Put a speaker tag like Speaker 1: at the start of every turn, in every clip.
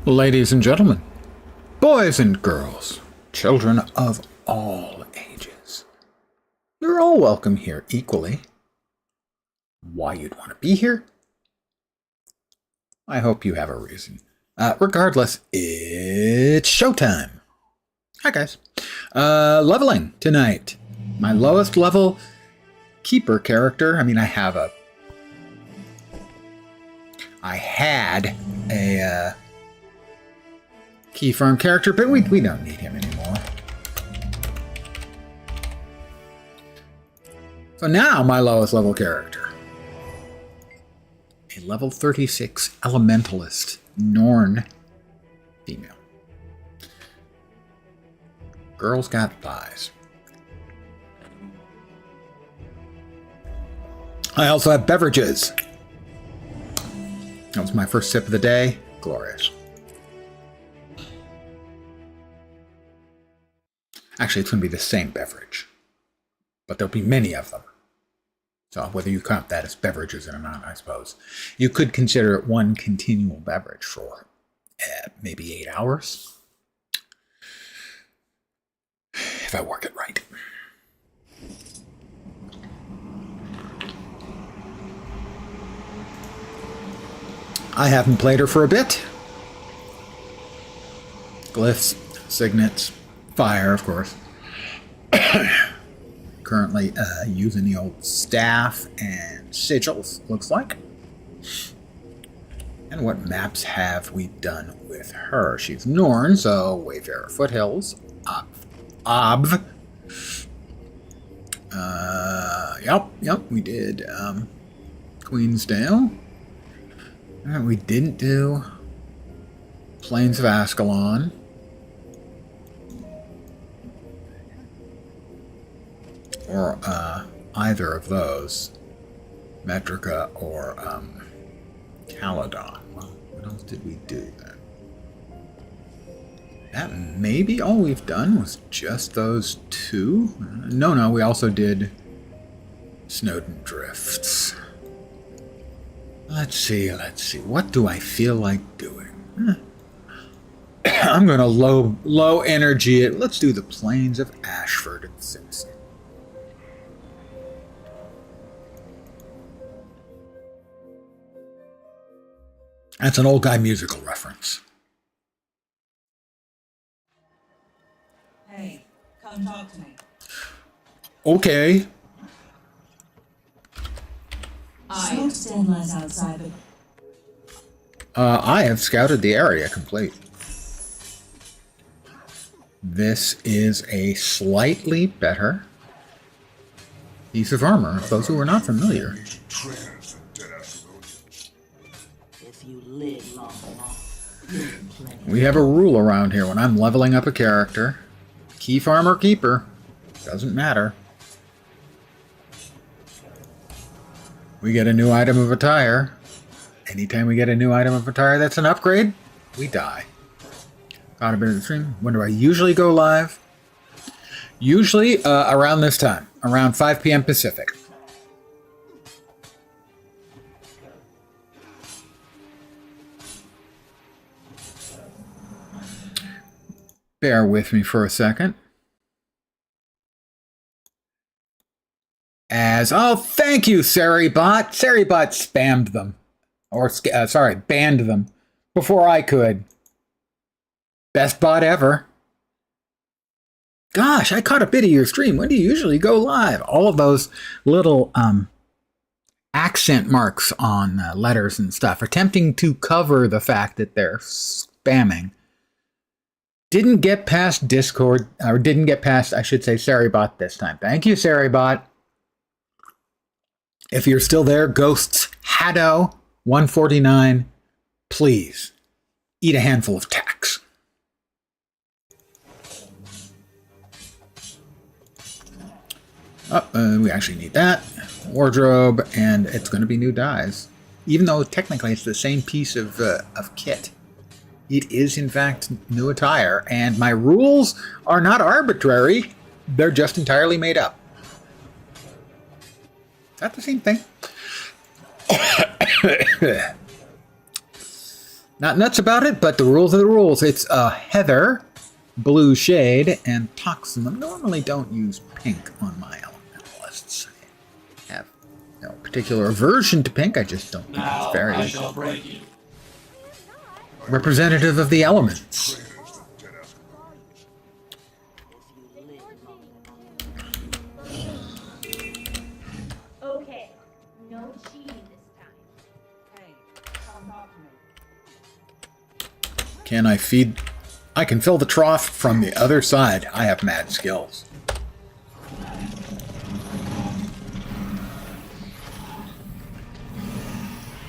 Speaker 1: Ladies and gentlemen, boys and girls, children of all ages, you're all welcome here equally. Why you'd want to be here? I hope you have a reason. Regardless, it's showtime. Hi guys. Leveling tonight. My lowest level keeper character. I had a key farm character, but we don't need him anymore. So now my lowest level character. A level 36 elementalist, Norn female. Girl's got thighs. I also have beverages. That was my first sip of the day. Glorious. Actually, it's going to be the same beverage, but there'll be many of them. So whether you count that as beverages or not, I suppose. You could consider it one continual beverage for maybe 8 hours. If I work it right. I haven't played her for a bit. Glyphs, signets, fire, of course. Currently using the old staff and sigils, looks like. And what maps have we done with her? She's Norn, so Wayfarer Foothills, Obv. Yep, we did Queensdale. We didn't do Plains of Ascalon. Or either of those. Metrica or Caledon. Well, what else did we do then? That may be all we've done was just those two? No, we also did Snowden Drifts. Let's see. What do I feel like doing? I'm going to low energy it. Let's do the Plains of Ashford and Simpson. That's an old guy musical reference.
Speaker 2: Hey, come talk to me.
Speaker 1: Okay.
Speaker 2: Stand less outside of...
Speaker 1: I have scouted the area complete. This is a slightly better piece of armor, for those who are not familiar. We have a rule around here when I'm leveling up a character. Key farmer keeper. Doesn't matter. We get a new item of attire. Anytime we get a new item of attire that's an upgrade, we die. Got a bit of the stream. When do I usually go live? Usually around this time. Around 5 p.m. Pacific. Bear with me for a second. Oh, thank you, Saribot. Saribot spammed them. Or, banned them. Before I could. Best bot ever. Gosh, I caught a bit of your stream. When do you usually go live? All of those little accent marks on letters and stuff, attempting to cover the fact that they're spamming. Didn't get past Discord, or didn't get past, I should say, Saribot this time. Thank you, Saribot. If you're still there, Ghosts Haddo 149, please eat a handful of tacks. We actually need that. Wardrobe, and it's going to be new dyes. Even though technically it's the same piece of kit. It is, in fact, new attire, and my rules are not arbitrary. They're just entirely made up. Is that the same thing? Not nuts about it, but the rules are the rules. It's Heather, Blue Shade, and Toxin. I normally don't use pink on my elementalists. I have no particular aversion to pink. I just don't think it's very representative of the elements.
Speaker 3: Okay, no cheating this time.
Speaker 2: Hey, come talk to me.
Speaker 1: Can I feed? I can fill the trough from the other side. I have mad skills.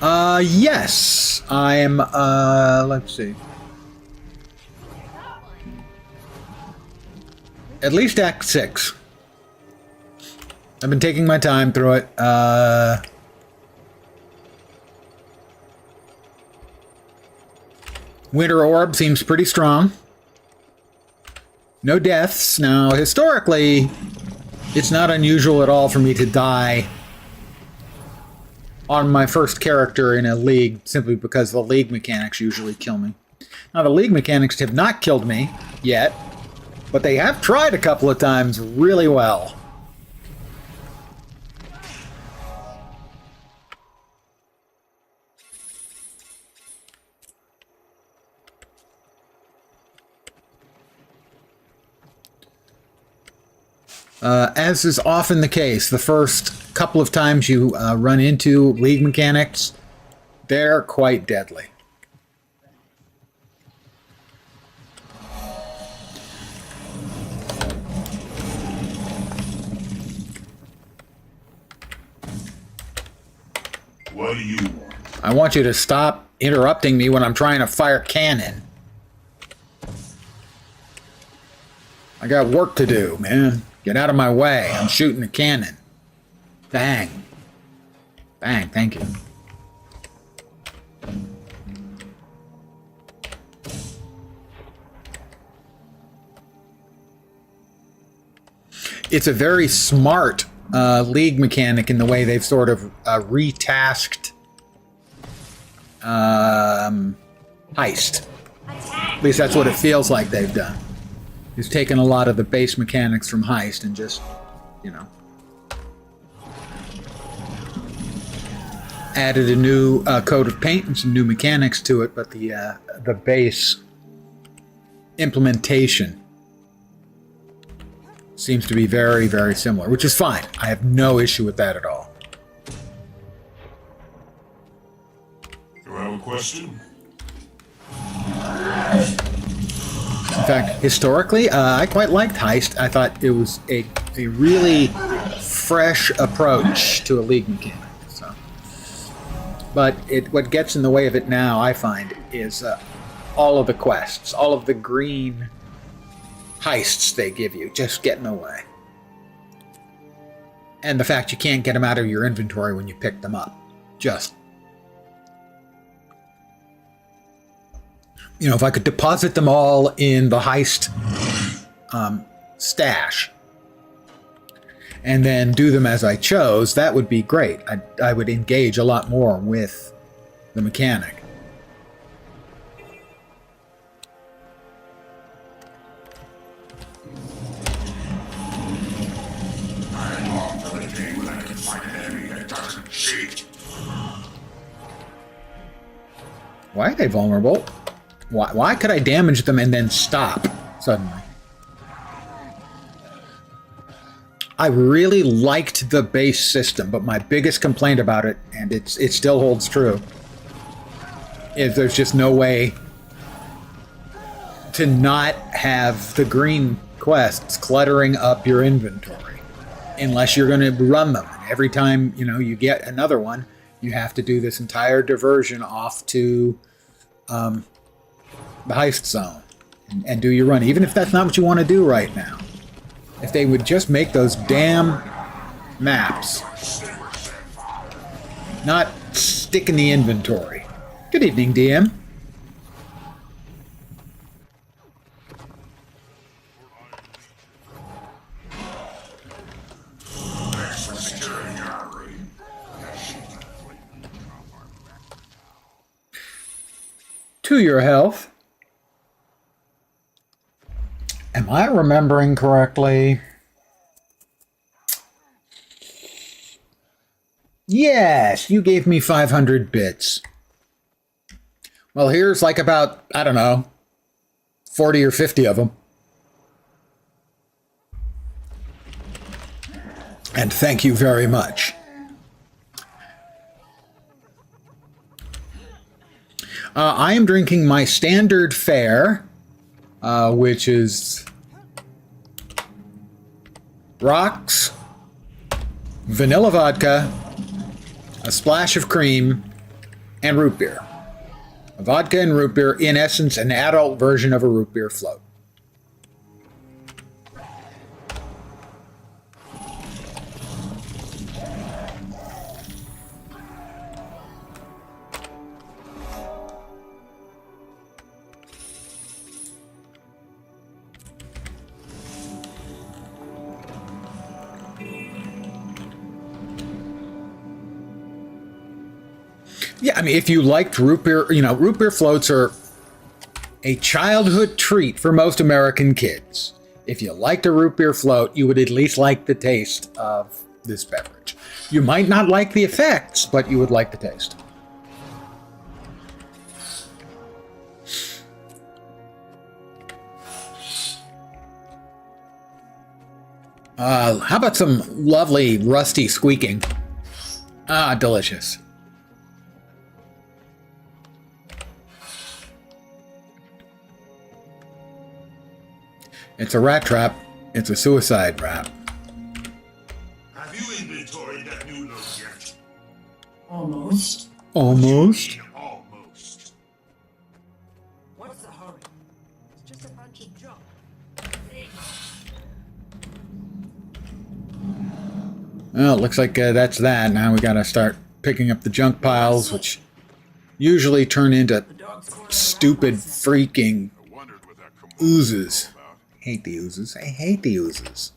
Speaker 1: Yes. I'm, let's see. At least Act 6. I've been taking my time through it. Winter Orb seems pretty strong. No deaths. Now, historically, it's not unusual at all for me to die on my first character in a league simply because the league mechanics usually kill me. Now, the league mechanics have not killed me yet, but they have tried a couple of times really well. As is often the case, the first couple of times you run into league mechanics, they're quite deadly.
Speaker 4: What do you want?
Speaker 1: I want you to stop interrupting me when I'm trying to fire cannon. I got work to do, man. Get out of my way. I'm shooting a cannon. Bang. Bang, thank you. It's a very smart league mechanic in the way they've sort of retasked heist. At least that's what it feels like they've done. He's taken a lot of the base mechanics from heist and just, you know, added a new coat of paint and some new mechanics to it, but the base implementation seems to be very, very similar, which is fine. I have no issue with that at all.
Speaker 4: You have a question?
Speaker 1: In fact, historically, I quite liked Heist. I thought it was a really fresh approach to a league mechanic. So. But what gets in the way of it now, I find, is all of the quests, all of the green heists they give you, just get in the way. And the fact you can't get them out of your inventory when you pick them up. Just... You know, if I could deposit them all in the heist stash and then do them as I chose, that would be great. I would engage a lot more with the mechanic.
Speaker 4: I long for the day when I can find an enemy that doesn't cheat.
Speaker 1: Why are they vulnerable? Why could I damage them and then stop suddenly? I really liked the base system, but my biggest complaint about it, and it still holds true, is there's just no way to not have the green quests cluttering up your inventory unless you're going to run them. And every time, you know, you get another one, you have to do this entire diversion off to the heist zone and do your run, even if that's not what you want to do right now. If they would just make those damn maps not stick in the inventory. Good evening, DM.
Speaker 4: Thanks for securing our raid.
Speaker 1: to your health. Am I remembering correctly? Yes, you gave me 500 bits. Well, here's like about, I don't know, 40 or 50 of them. And thank you very much. I am drinking my standard fare, which is rocks, vanilla vodka, a splash of cream, and root beer. A vodka and root beer, in essence, an adult version of a root beer float. Yeah, I mean, if you liked root beer, root beer floats are a childhood treat for most American kids. If you liked a root beer float, you would at least like the taste of this beverage. You might not like the effects, but you would like the taste. How about some lovely rusty squeaking? Ah, delicious. It's a rat trap. It's a suicide trap.
Speaker 4: Have you inventoried that new load yet?
Speaker 2: Almost.
Speaker 1: Almost.
Speaker 4: Almost.
Speaker 2: What's the hurry? It's just a bunch of junk.
Speaker 1: Well, it looks like that's that. Now we gotta start picking up the junk piles, which usually turn into stupid freaking oozes. Hate the oozes. I hate the oozes.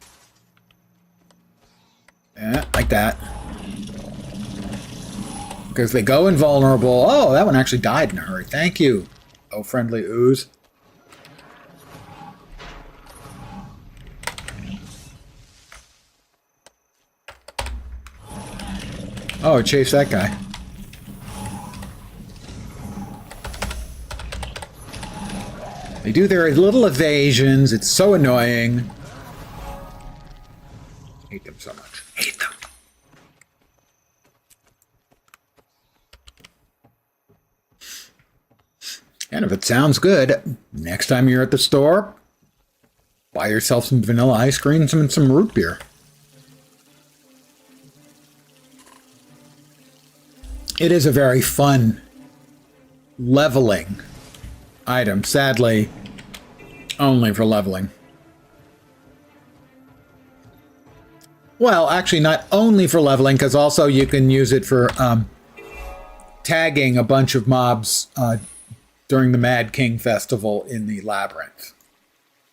Speaker 1: Yeah, like that. Because they go invulnerable. Oh, that one actually died in a hurry. Thank you, oh friendly ooze. Oh, it chased that guy. They do their little evasions. It's so annoying. Hate them so much. Hate them. And if it sounds good, next time you're at the store, buy yourself some vanilla ice cream and some root beer. It is a very fun leveling item, sadly only for leveling. Well, actually not only for leveling, because also you can use it for tagging a bunch of mobs during the Mad King Festival in the Labyrinth.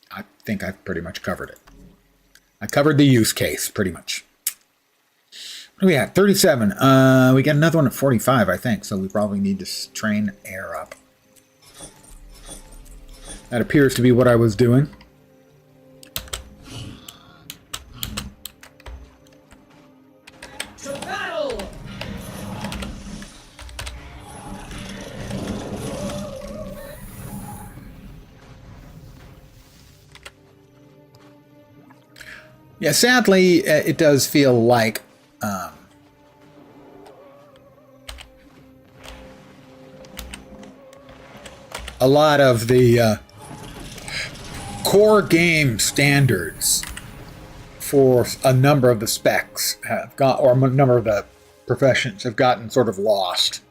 Speaker 1: I think I've pretty much covered it. I covered the use case, pretty much. What do we have? 37. We got another one at 45, I think, so we probably need to train air up. That appears to be what I was doing.
Speaker 2: To battle!
Speaker 1: Yeah, sadly, it does feel like a lot of the core game standards for a number of the specs have got, or a number of the professions have gotten sort of lost.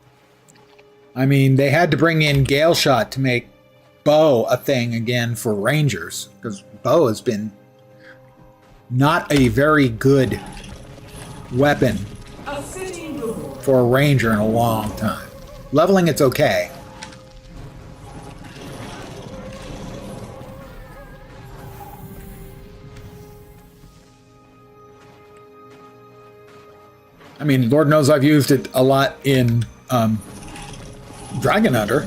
Speaker 1: I mean, they had to bring in Gale Shot to make bow a thing again for Rangers, because bow has been not a very good weapon for a Ranger in a long time. Leveling, it's okay. I mean, Lord knows I've used it a lot in Dragon Hunter.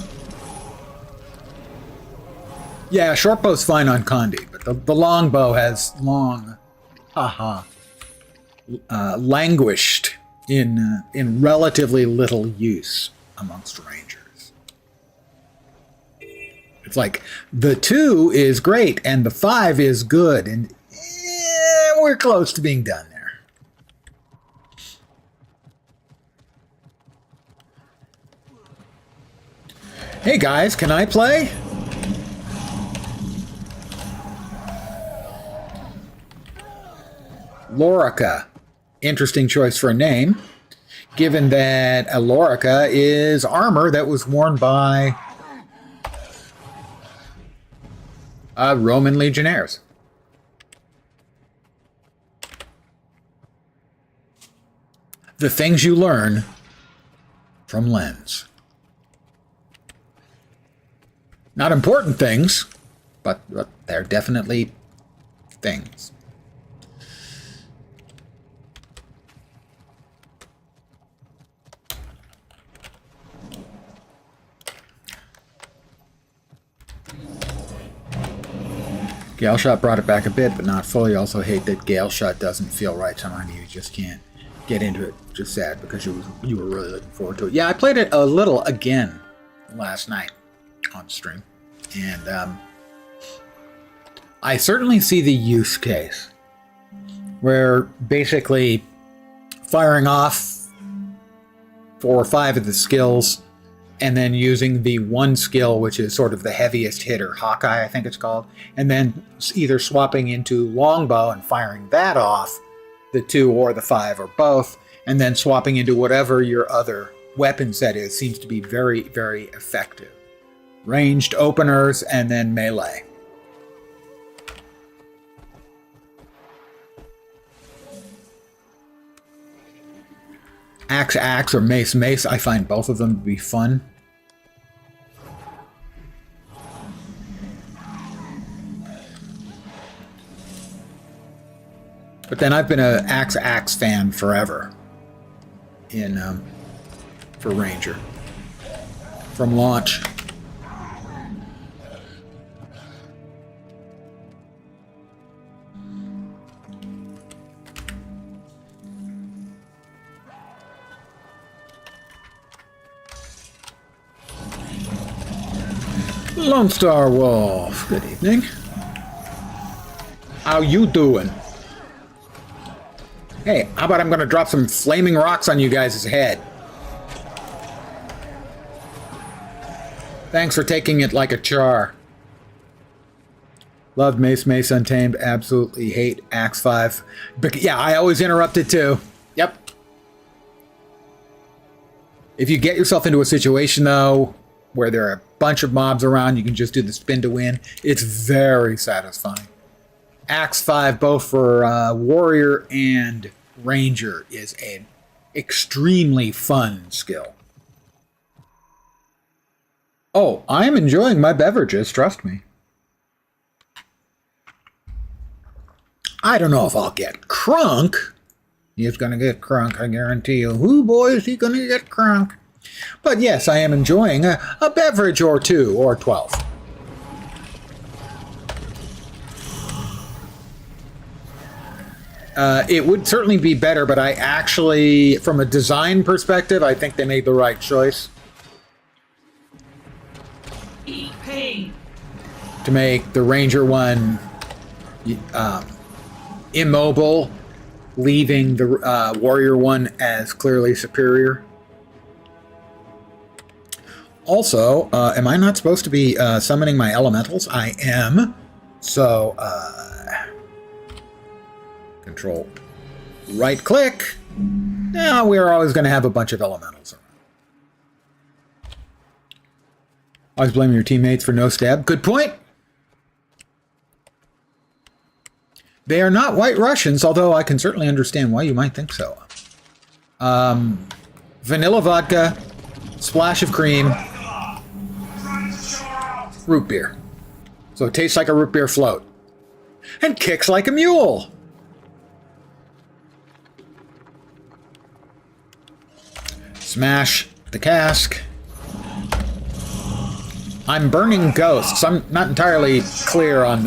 Speaker 1: Yeah, short bow's fine on Condi, but the long bow has long, languished in relatively little use amongst rangers. It's like the 2 is great and the 5 is good, and we're close to being done there. Hey guys, can I play? Lorica. Interesting choice for a name, given that a Lorica is armor that was worn by Roman legionnaires. The things you learn from Lens. Not important things, but they're definitely things. Gale Shot brought it back a bit, but not fully. Also hate that Gale Shot doesn't feel right. Somehow you just can't get into it. Just sad because you were really looking forward to it. Yeah, I played it a little again last night on stream, and I certainly see the use case where basically firing off 4 or 5 of the skills and then using the one skill, which is sort of the heaviest hitter, Hawkeye, I think it's called, and then either swapping into longbow and firing that off, the 2 or the 5 or both, and then swapping into whatever your other weapon set is, seems to be very, very effective. Ranged openers and then melee. Axe or mace, I find both of them to be fun. But then I've been an axe fan forever for Ranger. From launch. Lone Star Wolf, good evening. How you doing? Hey, how about I'm gonna drop some flaming rocks on you guys' head? Thanks for taking it like a char. Loved Mace Untamed, absolutely hate Axe 5. But yeah, I always interrupt it too. Yep. If you get yourself into a situation though, where there are a bunch of mobs around, you can just do the spin to win. It's very satisfying. Axe 5, both for Warrior and Ranger, is an extremely fun skill. Oh, I am enjoying my beverages, trust me. I don't know if I'll get crunk. He's gonna get crunk, I guarantee you. Who, boy, is he gonna get crunk? But yes, I am enjoying a beverage or 2 or 12. It would certainly be better, but I actually, from a design perspective, I think they made the right choice.
Speaker 2: Eat pain.
Speaker 1: To make the Ranger one immobile, leaving the Warrior one as clearly superior. Also, am I not supposed to be summoning my elementals? I am. So, control right click. Now we're always going to have a bunch of elementals around. Always blaming your teammates for no stab. Good point. They are not White Russians, although I can certainly understand why you might think so. Vanilla vodka, splash of cream, root beer. So it tastes like a root beer float. And kicks like a mule. Smash the cask. I'm burning ghosts. I'm not entirely clear on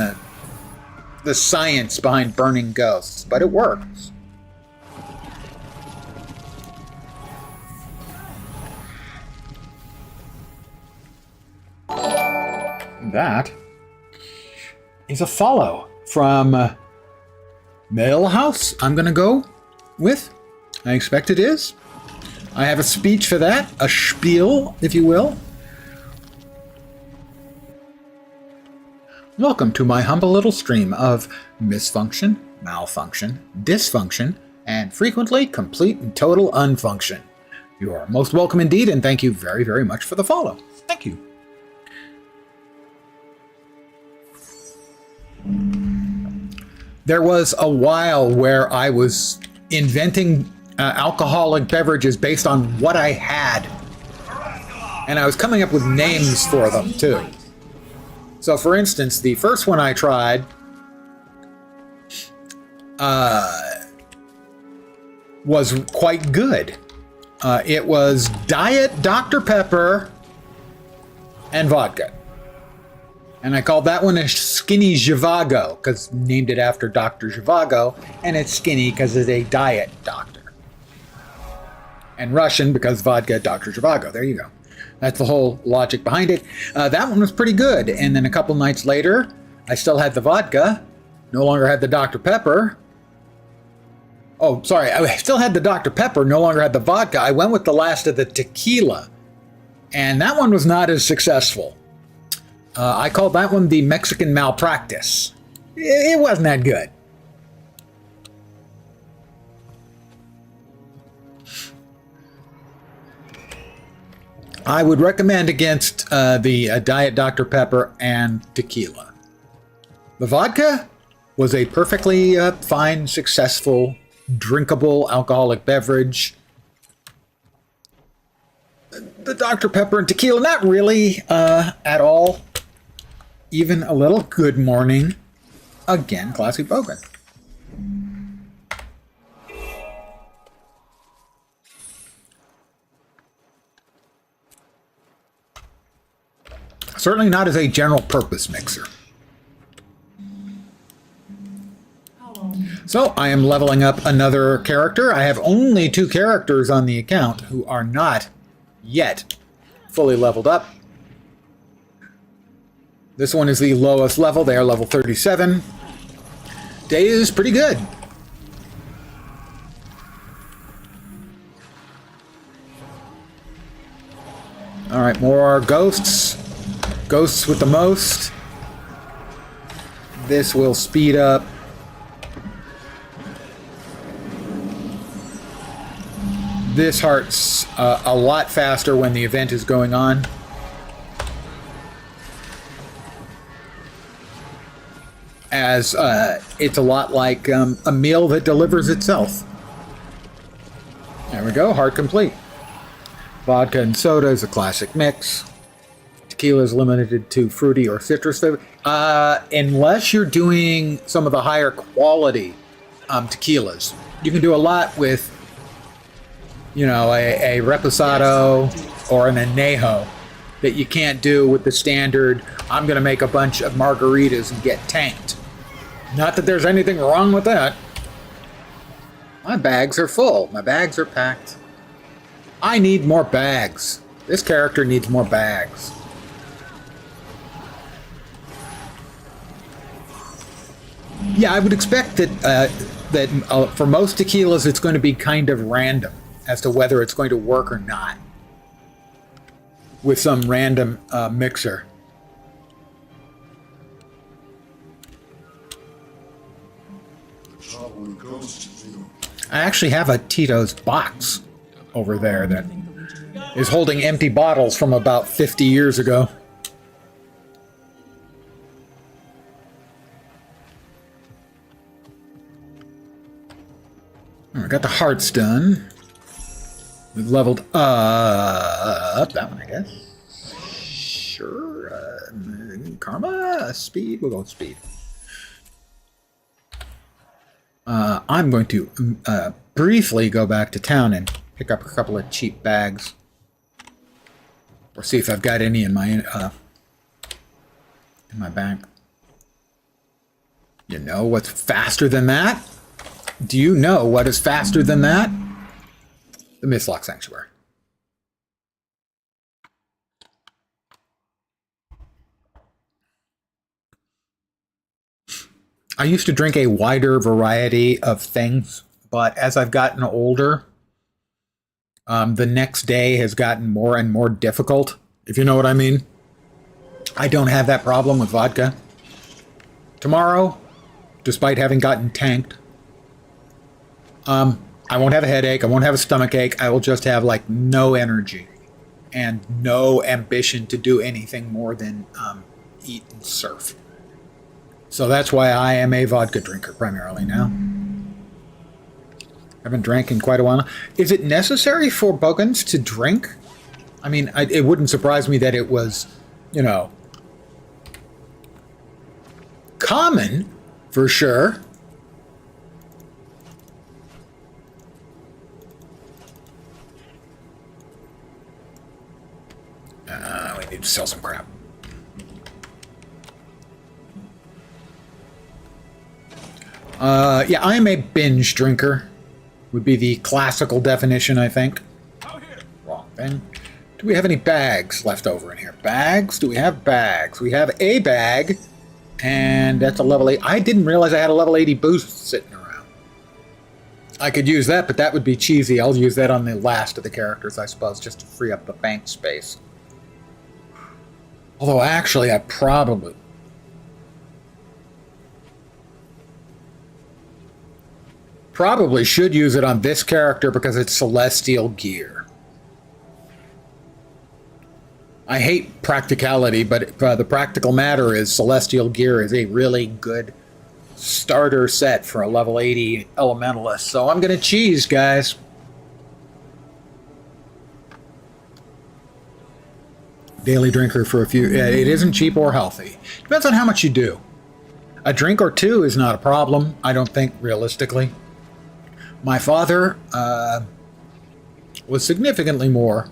Speaker 1: the science behind burning ghosts, but it works. That is a follow from Mail House, I'm going to go with. I expect it is. I have a speech for that, a spiel, if you will. Welcome to my humble little stream of misfunction, malfunction, dysfunction, and frequently complete and total unfunction. You are most welcome indeed, and thank you very, very much for the follow. Thank you. There was a while where I was inventing alcoholic beverages based on what I had. And I was coming up with names for them, too. So, for instance, the first one I tried was quite good. It was Diet Dr. Pepper and vodka. And I called that one a Skinny Zhivago, because named it after Dr. Zhivago, and it's skinny because it's a diet doctor. And Russian because vodka, Dr. Zhivago. There you go. That's the whole logic behind it. That one was pretty good. And then a couple nights later, I still had the vodka, no longer had the Dr. Pepper. Oh, sorry, I still had the Dr. Pepper, no longer had the vodka. I went with the last of the tequila, and that one was not as successful. I called that one the Mexican Malpractice. It wasn't that good. I would recommend against the Diet Dr. Pepper and tequila. The vodka was a perfectly fine, successful, drinkable alcoholic beverage. The Dr. Pepper and tequila, not really at all. Even a little. Good morning. Again, Classy Bogan. Certainly not as a general purpose mixer. So I am leveling up another character. I have only 2 characters on the account who are not yet fully leveled up. This one is the lowest level. They are level 37. Day is pretty good. All right, more ghosts. Ghosts with the most. This will speed up. This heart's a lot faster when the event is going on. As it's a lot like a meal that delivers itself. There we go, heart complete. Vodka and soda is a classic mix. Tequila is limited to fruity or citrus flavor. Unless you're doing some of the higher quality tequilas. You can do a lot with, you know, a reposado or an añejo that you can't do with the standard, I'm going to make a bunch of margaritas and get tanked. Not that there's anything wrong with that. My bags are full. My bags are packed. I need more bags. This character needs more bags. Yeah, I would expect that for most tequilas, it's going to be kind of random as to whether it's going to work or not. With some random mixer. I actually have a Tito's box over there that is holding empty bottles from about 50 years ago. I got the hearts done. We've leveled up that one, I guess. Sure. Karma, speed. We'll go with speed. I'm going to briefly go back to town and pick up a couple of cheap bags. Or see if I've got any in my in my bank. You know what's faster than that? Do you know what is faster than that? The Mistlock Sanctuary. I used to drink a wider variety of things, but as I've gotten older, the next day has gotten more and more difficult, if you know what I mean. I don't have that problem with vodka. Tomorrow, despite having gotten tanked, I won't have a headache, I won't have a stomach ache, I will just have like no energy and no ambition to do anything more than eat and surf. So that's why I am a vodka drinker primarily now. I haven't drank in quite a while. Is it necessary for Bogans to drink? I mean, it wouldn't surprise me that it was, you know, common for sure. We need to sell some crap. Yeah, I am a binge drinker. Would be the classical definition, I think. Wrong thing. Do we have any bags left over in here? Bags? Do we have bags? We have a bag, and that's a level 8. I didn't realize I had a level 80 boost sitting around. I could use that, but that would be cheesy. I'll use that on the last of the characters, I suppose, just to free up the bank space. Although, actually, I probably should use it on this character because it's celestial gear. I hate practicality, but the practical matter is celestial gear is a really good starter set for a level 80 elementalist. So I'm going to cheese, guys. Daily drinker for a few. It isn't cheap or healthy. Depends on how much you do. A drink or two is not a problem, I don't think, realistically. My father was significantly more.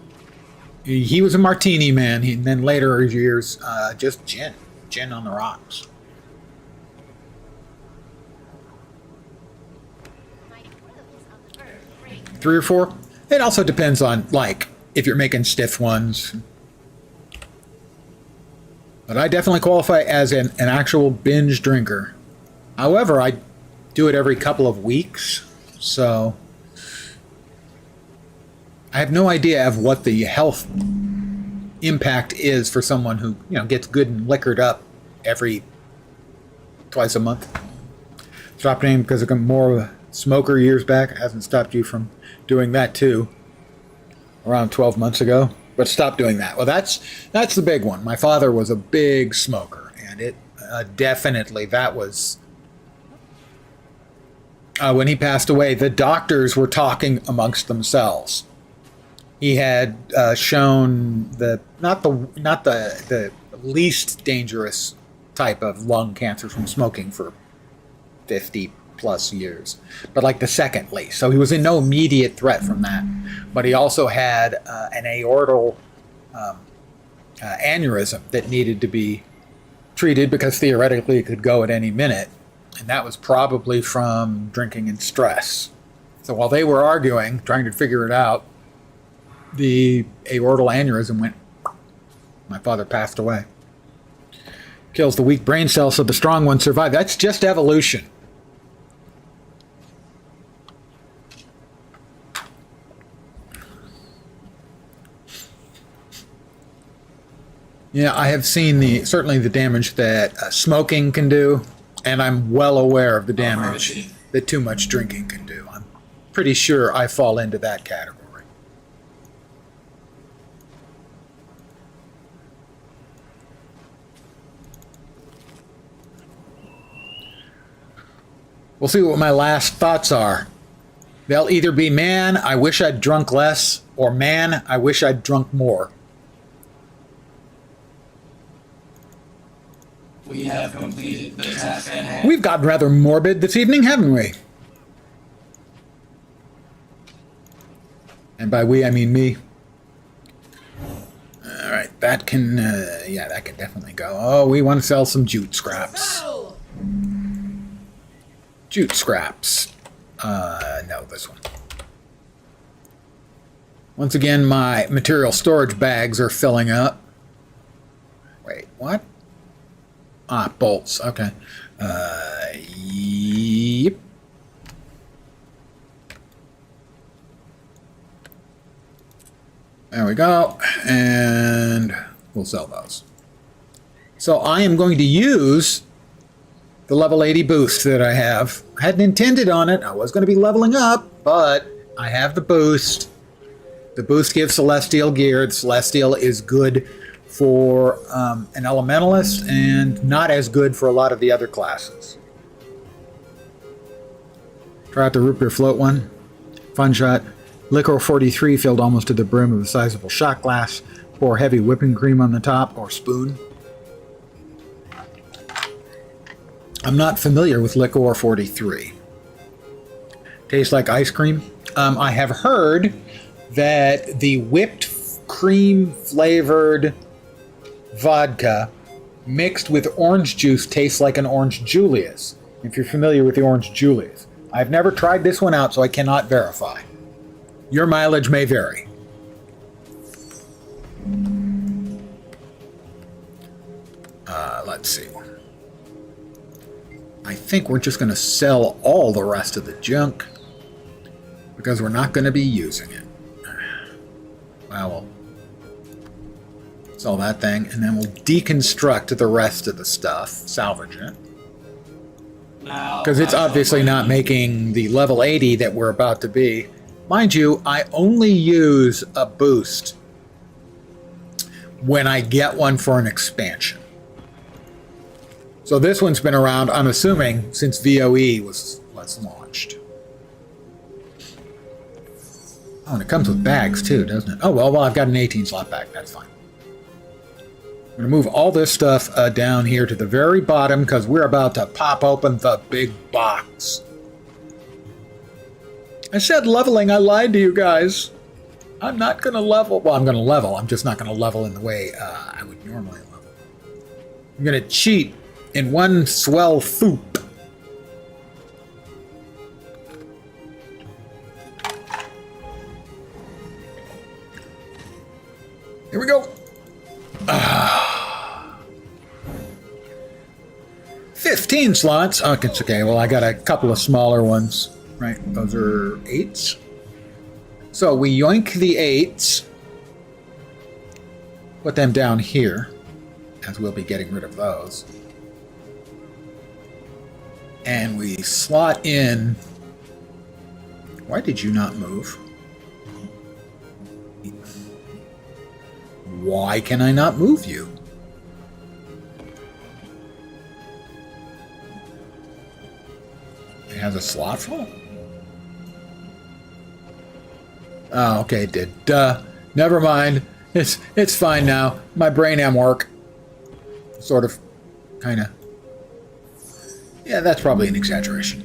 Speaker 1: He was a martini man. And then later years, just gin on the rocks. Three or four. It also depends on, like, if you're making stiff ones. But I definitely qualify as an actual binge drinker. However, I do it every couple of weeks. So I have no idea of what the health impact is for someone who, you know, gets good and liquored up twice a month. Stopped name because I'm more of a smoker years back. It hasn't stopped you from doing that too. Around 12 months ago. But stop doing that. Well, that's the big one. My father was a big smoker, and it definitely, that was when he passed away. The doctors were talking amongst themselves. He had shown not the least dangerous type of lung cancer from smoking for 50 plus years, but like the second least. So he was in no immediate threat from that. But he also had an aortal aneurysm that needed to be treated because theoretically it could go at any minute. And that was probably from drinking and stress. So while they were arguing, trying to figure it out, the aortal aneurysm went. My father passed away. Kills the weak brain cells so the strong ones survive. That's just evolution. Yeah, I have seen certainly the damage that smoking can do, and I'm well aware of the damage that too much drinking can do. I'm pretty sure I fall into that category. We'll see what my last thoughts are. They'll either be, man, I wish I'd drunk less, or man, I wish I'd drunk more.
Speaker 5: We have completed the task at hand.
Speaker 1: We've gotten rather morbid this evening, haven't we? And by we, I mean me. All right, that can, yeah, that can definitely go. Oh, we want to sell some jute scraps.
Speaker 2: Battle!
Speaker 1: Jute scraps. No, this one. Once again, my material storage bags are filling up. Wait, what? Ah, bolts. Okay. Yep. There we go. And we'll sell those. So I am going to use the level 80 boost that I have. I hadn't intended on it. I was going to be leveling up, but I have the boost. The boost gives Celestial gear. Celestial is good for an Elementalist and not as good for a lot of the other classes. Try out the root beer float one. Fun shot. Liquor 43 filled almost to the brim of a sizable shot glass. Pour heavy whipping cream on the top or spoon. I'm not familiar with Liquor 43. Tastes like ice cream. I have heard that the whipped cream flavored vodka mixed with orange juice tastes like an orange Julius. If you're familiar with the orange Julius. I've never tried this one out, so I cannot verify. Your mileage may vary. Let's see. I think we're just going to sell all the rest of the junk because we're not going to be using it. Well, we'll sell that thing, and then we'll deconstruct the rest of the stuff, salvage it. Because it's obviously not making the level 80 that we're about to be. Mind you, I only use a boost when I get one for an expansion. So this one's been around, I'm assuming, since VOE was launched. Oh, and it comes with bags too, doesn't it? Oh, well, I've got an 18 slot bag. That's fine. I'm going to move all this stuff down here to the very bottom because we're about to pop open the big box. I said leveling. I lied to you guys. I'm not going to level. Well, I'm going to level. I'm just not going to level in the way I would normally level. I'm going to cheat in one swell swoop. Here we go. 15 slots. Oh, it's okay. Well, I got a couple of smaller ones. Right, those are 8s. So we yoink the 8s. Put them down here, as we'll be getting rid of those. And we slot in... Why did you not move? Why can I not move you? It has a slot full? Oh, okay, it did. Duh. Never mind. It's fine now. My brain am work. Sort of. Kinda. Yeah, that's probably an exaggeration.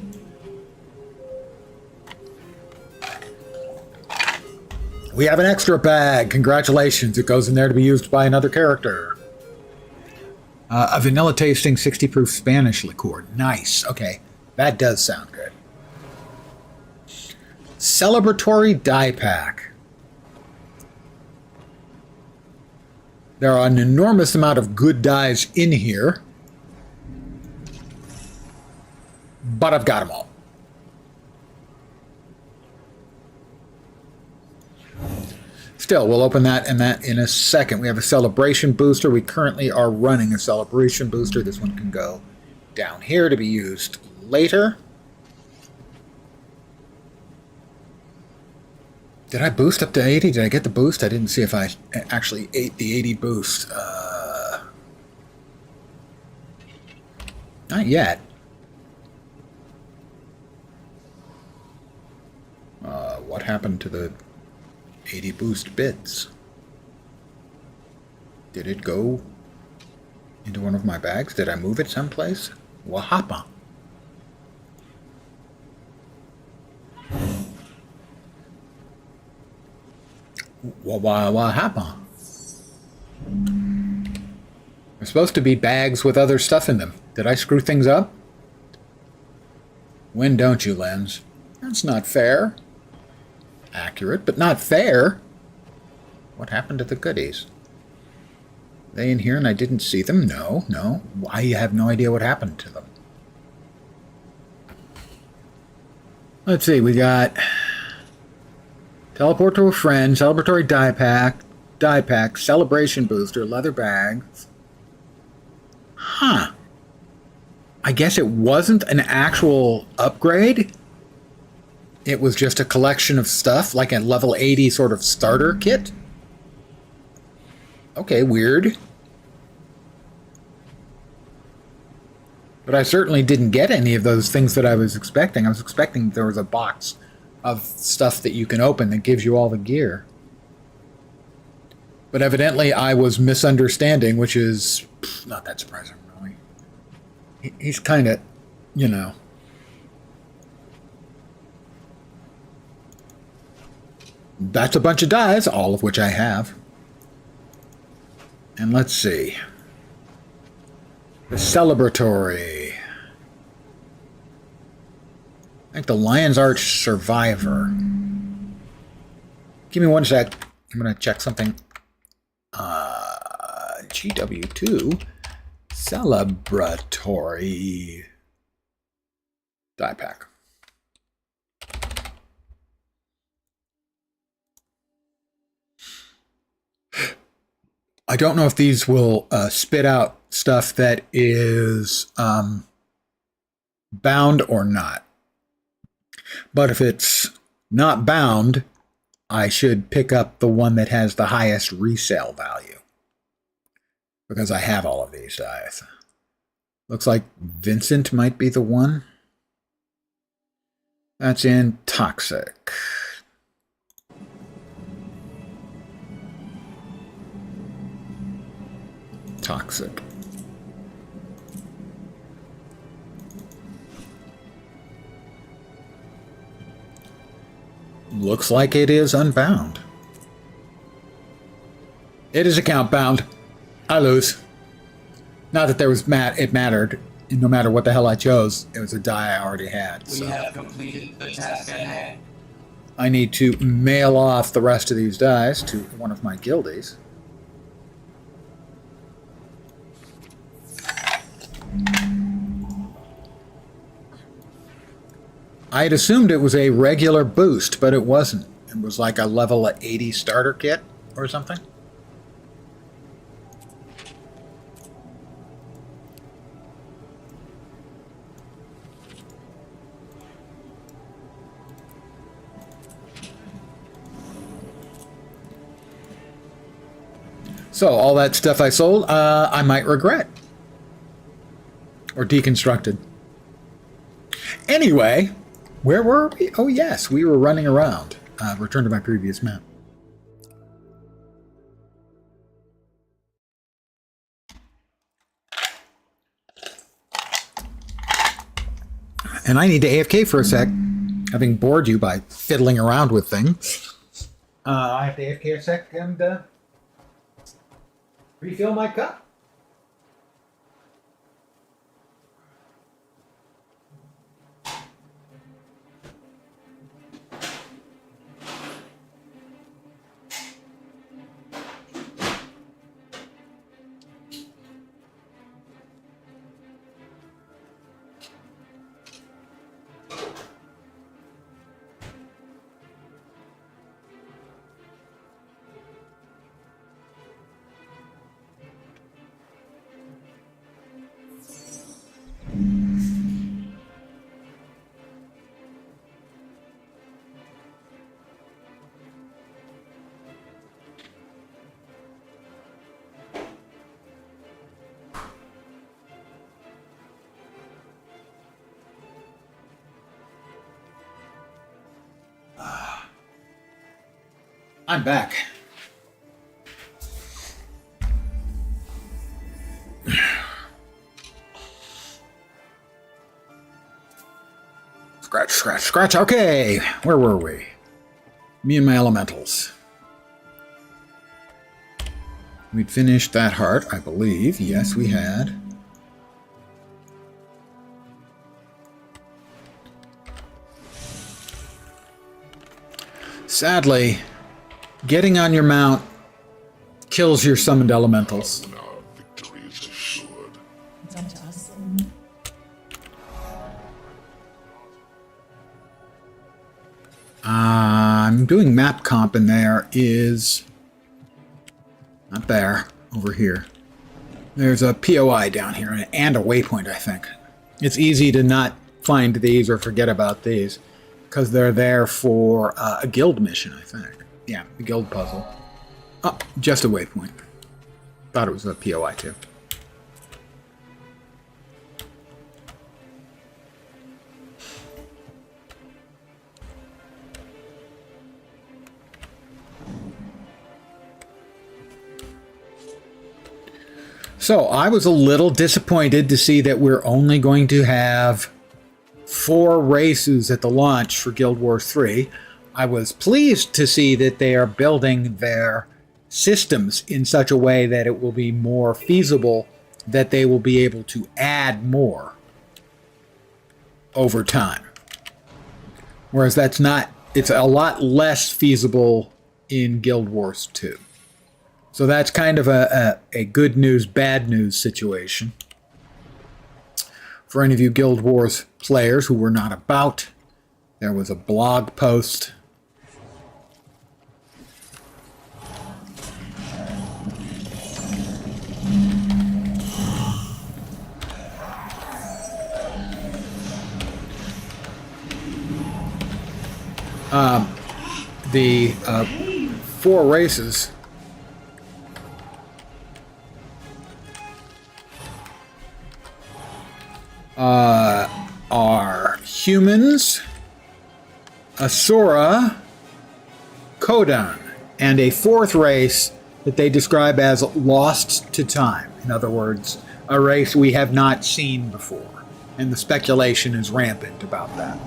Speaker 1: We have an extra bag. Congratulations. It goes in there to be used by another character. A vanilla tasting 60 proof Spanish liqueur. Nice. Okay. That does sound good. Celebratory die pack. There are an enormous amount of good dies in here. But I've got them all. Still, we'll open that and that in a second. We have a celebration booster. We currently are running a celebration booster. This one can go down here to be used later. Did I boost up to 80? Did I get the boost? I didn't see if I actually ate the 80 boost. Not yet. What happened to the 80 boost bits? Did it go into one of my bags? Did I move it someplace? Wahapa. What happened? supposed to be bags with other stuff in them. Did I screw things up? When don't you, Lens? That's not fair. Accurate, but not fair. What happened to the goodies? They in here and I didn't see them? No, no. I have no idea what happened to them. Let's see, we got teleport to a friend, celebratory die pack, celebration booster, leather bags. Huh. I guess it wasn't an actual upgrade. It was just a collection of stuff, like a level 80 sort of starter kit. Okay, weird. But I certainly didn't get any of those things that I was expecting. I was expecting there was a box of stuff that you can open that gives you all the gear. But evidently I was misunderstanding, which is not that surprising, really. He's kind of, you know. That's a bunch of dies, all of which I have. And let's see. The celebratory. I think the Lion's Arch Survivor. Give me one sec. I'm going to check something. GW2 Celebratory die pack. I don't know if these will spit out stuff that is bound or not. But if it's not bound, I should pick up the one that has the highest resale value. Because I have all of these dies. Looks like Vincent might be the one. That's in Toxic. Toxic. Looks like it is unbound. It is account bound. I lose. Not that there was it mattered. No matter what the hell I chose, it was a die I already had.
Speaker 5: We have completed the task at hand.
Speaker 1: I need to mail off the rest of these dice to one of my guildies. I had assumed it was a regular boost, but it wasn't. It was like a level 80 starter kit or something. So, all that stuff I sold, I might regret. Or deconstructed. Anyway, where were we? Oh, yes, we were running around. Return to my previous map. And I need to AFK for a sec, having bored you by fiddling around with things. I have to AFK a sec and refill my cup. I'm back. Scratch, scratch, scratch. Okay, where were we? Me and my elementals. We'd finished that heart, I believe. Yes, we had. Sadly, getting on your mount kills your summoned elementals.
Speaker 4: Now our victory is assured.
Speaker 6: It's up to us.
Speaker 1: I'm doing map comp, and there is... Not there. Over here. There's a POI down here, and a waypoint, I think. It's easy to not find these or forget about these, because they're there for a guild mission, I think. Yeah, the guild puzzle. Oh, just a waypoint. Thought it was a POI, too. So I was a little disappointed to see that we're only going to have 4 races at the launch for Guild Wars 3. I was pleased to see that they are building their systems in such a way that it will be more feasible, that they will be able to add more over time. Whereas that's not, it's a lot less feasible in Guild Wars 2. So that's kind of a good news, bad news situation. For any of you Guild Wars players who were not about, there was a blog post the 4 races are humans, Asura, Kodan, and a 4th race that they describe as lost to time. In other words, a race we have not seen before. And the speculation is rampant about that.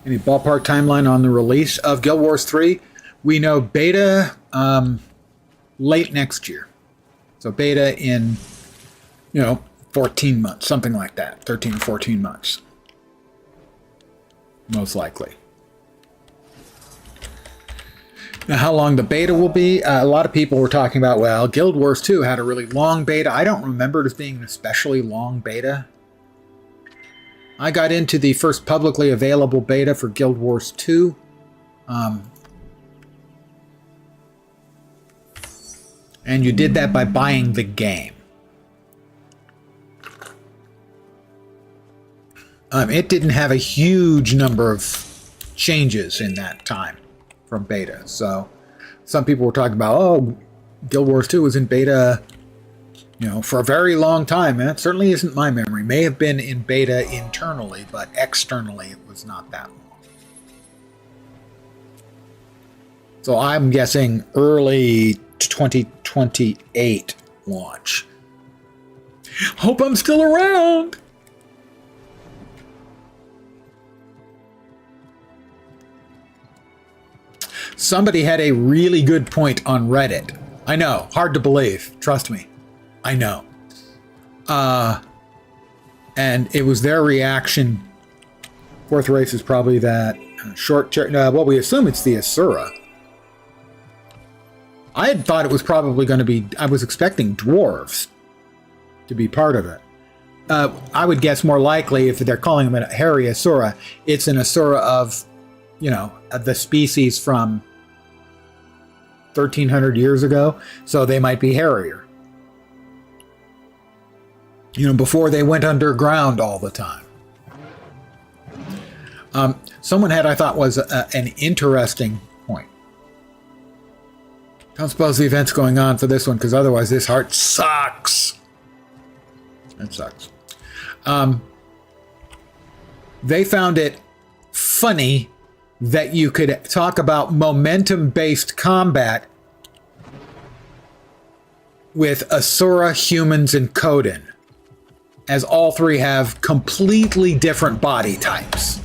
Speaker 1: Any ballpark timeline on the release of Guild Wars 3? We know beta late next year. So beta in, 14 months, something like that. 13 or 14 months. Most likely. Now, how long the beta will be? A lot of people were talking about, well, Guild Wars 2 had a really long beta. I don't remember it as being an especially long beta. I got into the first publicly available beta for Guild Wars 2. And you did that by buying the game. It didn't have a huge number of changes in that time from beta. So some people were talking about, oh, Guild Wars 2 was in beta, for a very long time. And that certainly isn't my memory. May have been in beta internally, but externally it was not that long. So I'm guessing early 2028 launch. Hope I'm still around. Somebody had a really good point on Reddit. I know, hard to believe. Trust me. I know. And it was their reaction. 4th race is probably that short... well, we assume it's the Asura. I had thought it was probably going to be... I was expecting dwarves to be part of it. I would guess more likely, if they're calling them a hairy Asura, it's an Asura of, the species from 1,300 years ago. So they might be hairier. Before they went underground all the time. Someone had, I thought, was an interesting point. Don't suppose the event's going on for this one, because otherwise this heart sucks. It sucks. They found it funny that you could talk about momentum-based combat with Asura, humans, and Kodan, as all three have completely different body types.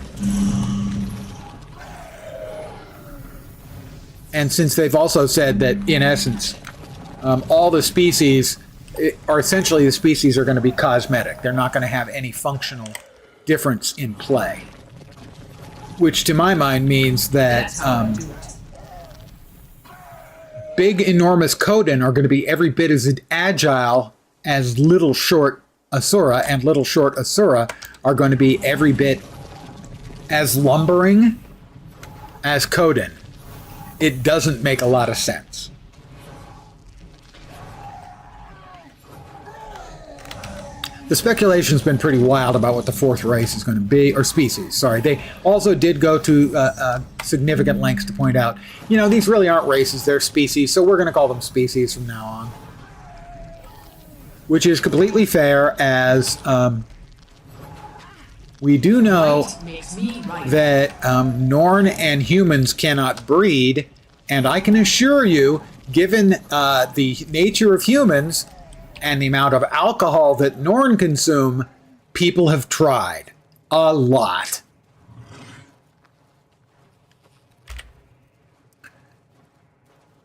Speaker 1: And since they've also said that, in essence, all the species are essentially the species are going to be cosmetic. They're not going to have any functional difference in play. Which, to my mind, means that big, enormous Kodan are going to be every bit as agile as little, short Asura, and little, short Asura are going to be every bit as lumbering as Kodan. It doesn't make a lot of sense. The speculation's been pretty wild about what the fourth race is going to be, or species, sorry. They also did go to significant lengths to point out, you know, these really aren't races, they're species, so we're going to call them species from now on. Which is completely fair, as we do know that Norn and humans cannot breed, and I can assure you, given the nature of humans and the amount of alcohol that Norn consume, people have tried. A lot.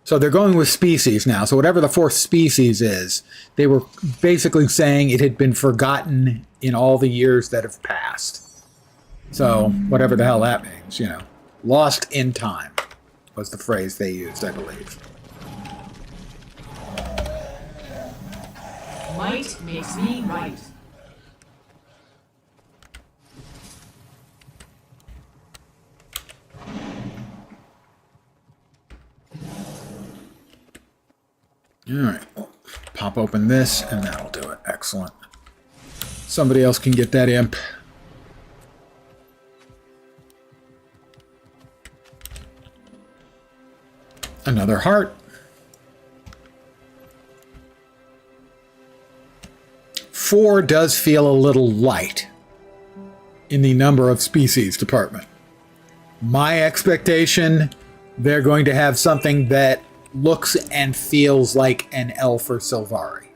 Speaker 1: So they're going with species now. So whatever the fourth species is, they were basically saying it had been forgotten in all the years that have passed. So whatever the hell that means, you know. Lost in time was the phrase they used, I believe.
Speaker 2: Might makes me right.
Speaker 1: Alright, pop open this, and that'll do it. Excellent. Somebody else can get that imp. Another heart. 4 does feel a little light in the number of species department. My expectation, they're going to have something that looks and feels like an elf or Sylvari.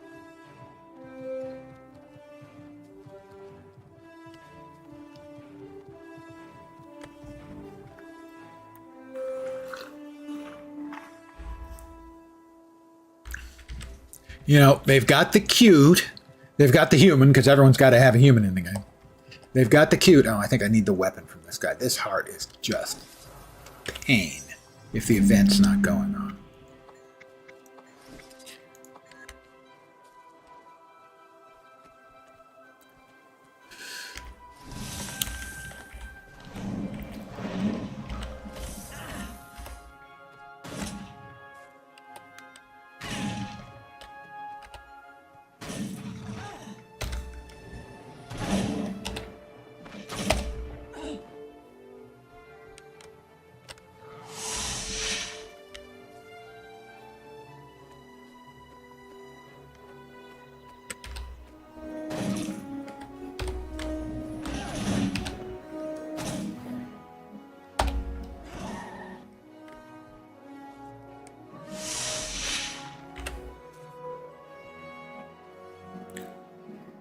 Speaker 1: You know, they've got the cute, they've got the human, because everyone's got to have a human in the game. They've got the cute. Oh, I think I need the weapon from this guy. This heart is just pain if the event's not going on.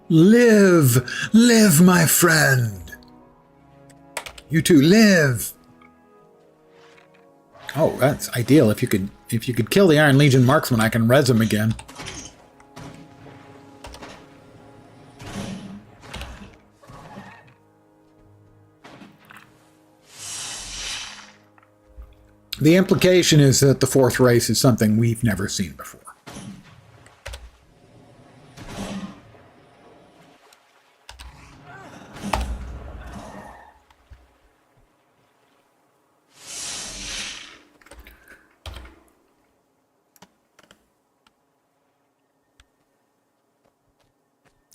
Speaker 1: Live! Live, my friend! You two live! Oh, that's ideal. If you could kill the Iron Legion marksman, I can res him again. The implication is that the fourth race is something we've never seen before.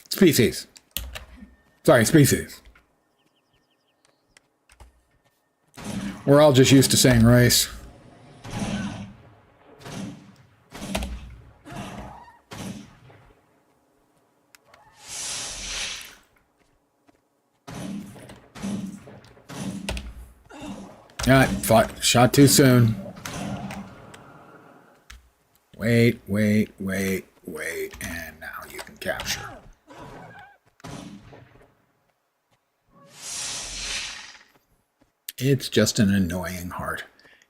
Speaker 1: Species. Sorry, species. We're all just used to saying race. Shot too soon. Wait. Wait, and now you can capture. It's just an annoying heart.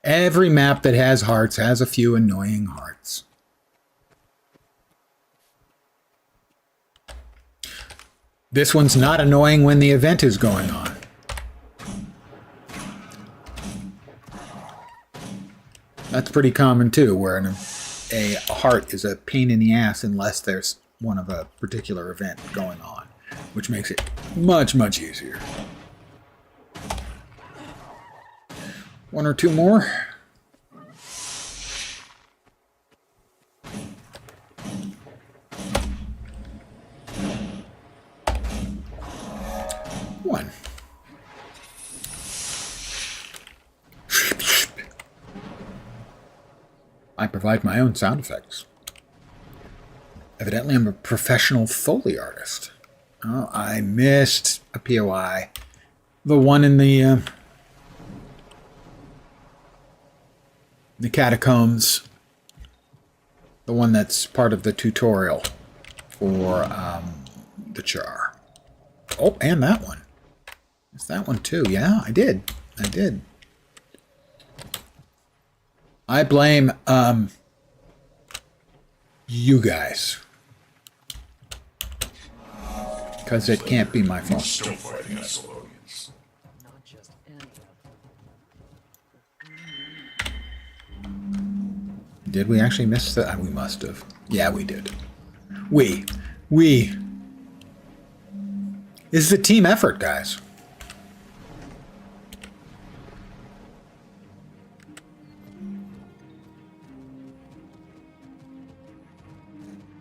Speaker 1: Every map that has hearts has a few annoying hearts. This one's not annoying when the event is going on. That's pretty common too, where a heart is a pain in the ass unless there's one of a particular event going on, which makes it much, much easier. One or two more. One. I provide my own sound effects. Evidently, I'm a professional Foley artist. Oh, I missed a POI. The one in the catacombs. The one that's part of the tutorial for the char. Oh, and that one. It's that one too. Yeah, I did. I blame you guys. Because it can't be my fault.
Speaker 4: Still fighting Thessalonians.
Speaker 2: Not just any of them.
Speaker 1: Did we actually miss that? We must have. Yeah, we did. We. This is a team effort, guys.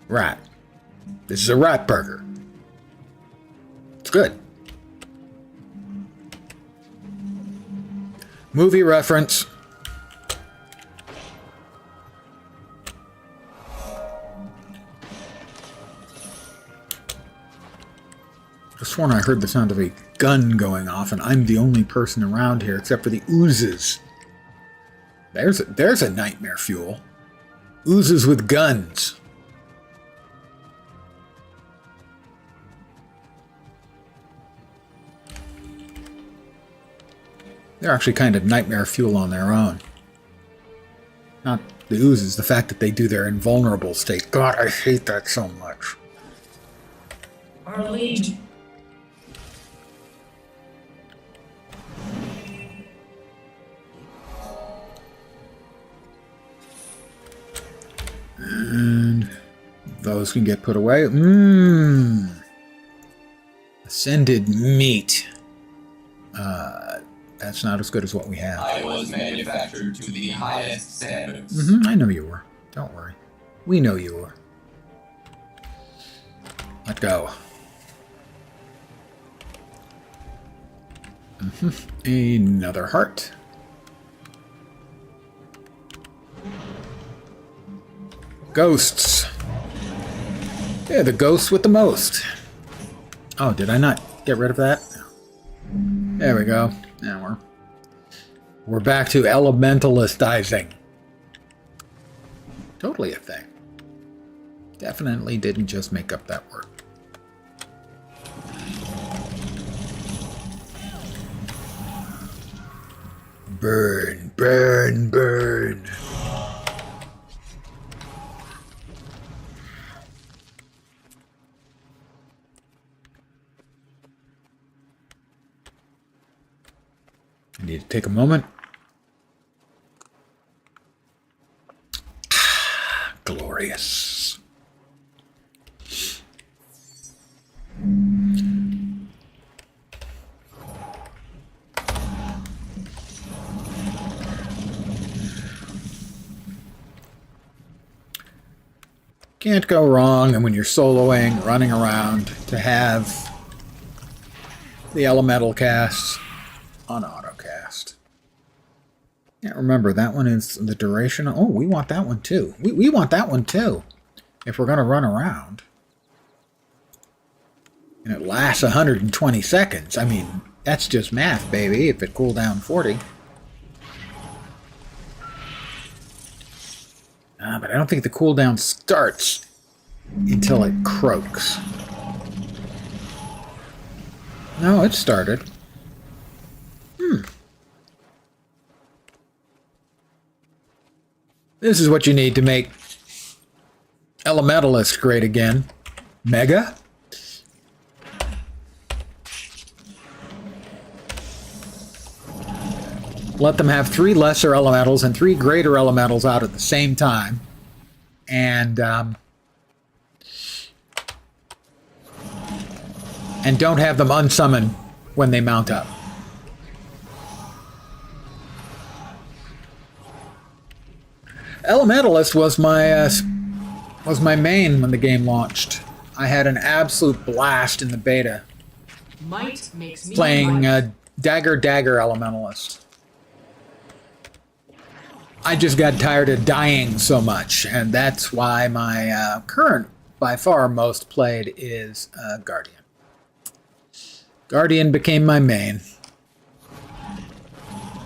Speaker 1: Rat. This is a rat burger. It's good. Movie reference. I sworn I heard the sound of a gun going off, and I'm the only person around here except for the oozes. There's a nightmare fuel. Oozes with guns. They're actually kind of nightmare fuel on their own. Not the oozes, the fact that they do their invulnerable state. God, I hate that so much.
Speaker 5: Our lead.
Speaker 1: And those can get put away. Ascended meat. That's not as good as what we have.
Speaker 5: I was manufactured to the highest standards.
Speaker 1: I know you were. Don't worry. We know you were. Let go. Another heart. Ghosts. Yeah, the ghosts with the most. Oh, did I not get rid of that? No. There we go. Now we're back to elementalistizing. Totally a thing. Definitely didn't just make up that word. Burn, burn, burn. I need to take a moment. Glorious. Can't go wrong, and when you're soloing, running around, to have the elemental casts on autocast. Yeah, remember, that one is the duration. Oh, we want that one too. We want that one too. If we're going to run around. And it lasts 120 seconds. I mean, that's just math, baby, if it cooled down 40. But I don't think the cooldown starts until it croaks. No, it started. This is what you need to make Elementalist great again. Mega? Let them have 3 lesser elementals and 3 greater elementals out at the same time. And don't have them unsummon when they mount up. Elementalist was my main when the game launched. I had an absolute blast in the beta
Speaker 2: Might makes me
Speaker 1: playing
Speaker 2: right.
Speaker 1: Dagger Elementalist. I just got tired of dying so much, and that's why my current, by far most played, is Guardian. Guardian became my main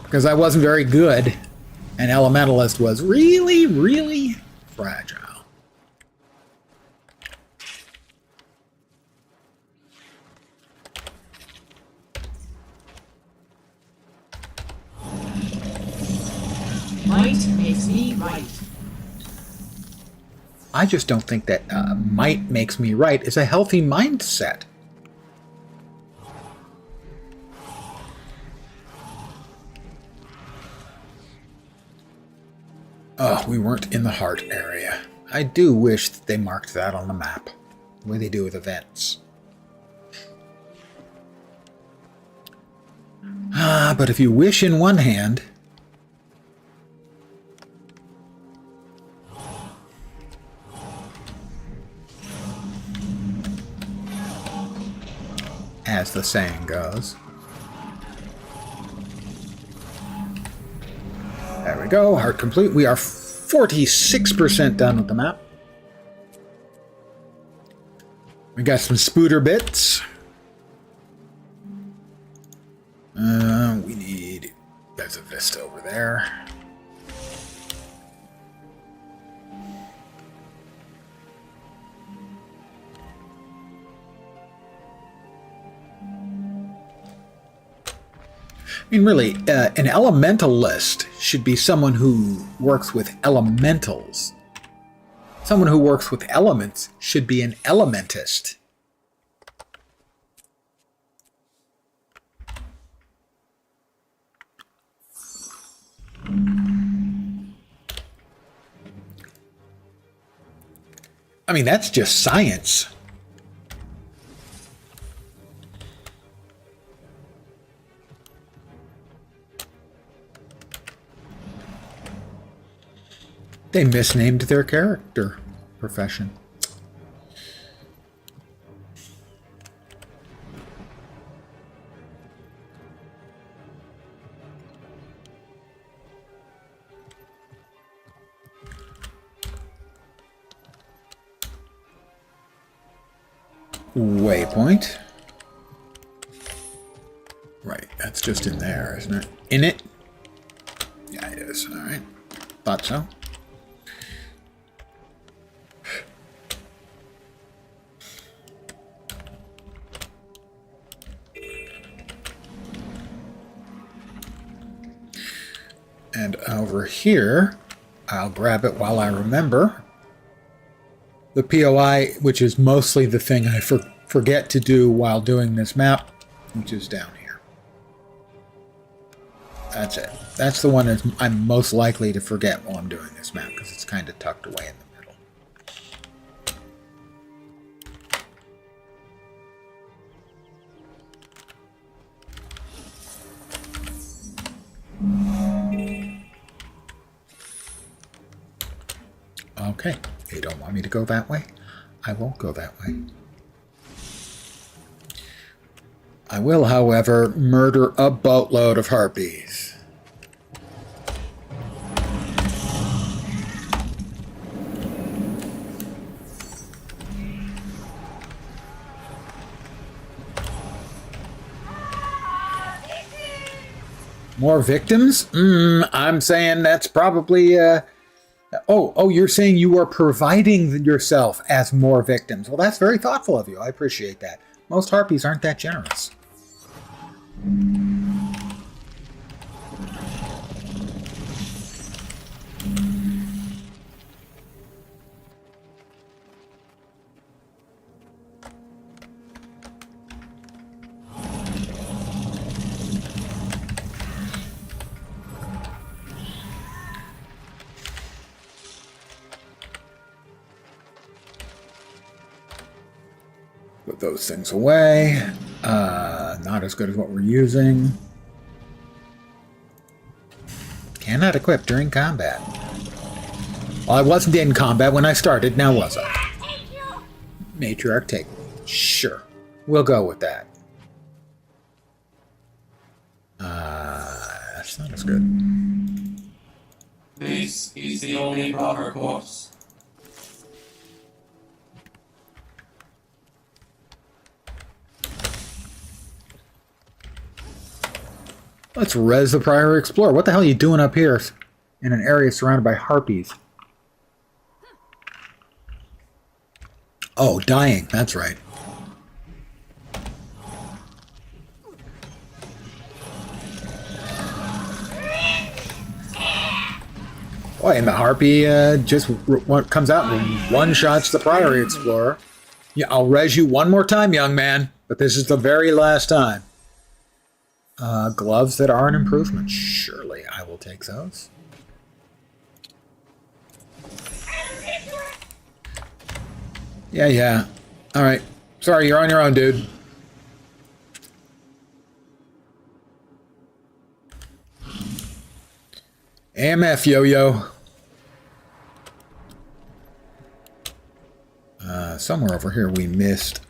Speaker 1: because I wasn't very good, and Elementalist was really, really fragile.
Speaker 2: Might makes me right.
Speaker 1: I just don't think that might makes me right is a healthy mindset. Oh, we weren't in the heart area. I do wish that they marked that on the map, the way they do with events. But if you wish in one hand, as the saying goes. There we go, heart complete. We are 46% done with the map. We got some spooter bits. We need... There's a Vista over there. I mean, really, an elementalist should be someone who works with elementals. Someone who works with elements should be an elementist. I mean, that's just science. They misnamed their character profession. Waypoint. Right, that's just in there, isn't it? In it? Yeah, it is. All right. Thought so. And over here, I'll grab it while I remember. The POI, which is mostly the thing I forget to do while doing this map, which is down here. That's it. That's the one that I'm most likely to forget while I'm doing this map, because it's kind of tucked away in the middle. Okay, they don't want me to go that way. I won't go that way. I will, however, murder a boatload of harpies. More victims? I'm saying that's probably Oh, you're saying you are providing yourself as more victims. Well, that's very thoughtful of you. I appreciate that. Most harpies aren't that generous. Put those things away. Not as good as what we're using. Cannot equip during combat. Well, I wasn't in combat when I started, now was I? Matriarch take. Sure. We'll go with that. That's not as good.
Speaker 5: This is the only proper course.
Speaker 1: Let's res the prior explorer. What the hell are you doing up here in an area surrounded by harpies? Oh, dying. That's right. Boy, and the harpy just comes out and one-shots the prior explorer. Yeah, I'll res you one more time, young man, but this is the very last time. Gloves that are an improvement. Surely I will take those. Yeah. Alright. Sorry, you're on your own, dude. AMF, yo-yo. Somewhere over here we missed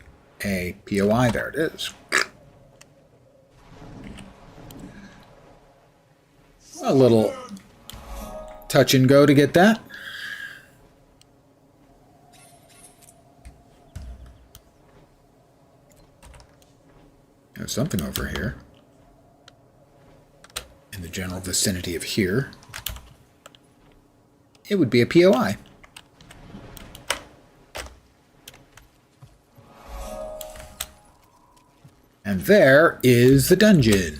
Speaker 1: a POI. There it is. A little touch and go to get that. There's something over here. In the general vicinity of here. It would be a POI. And there is the dungeon.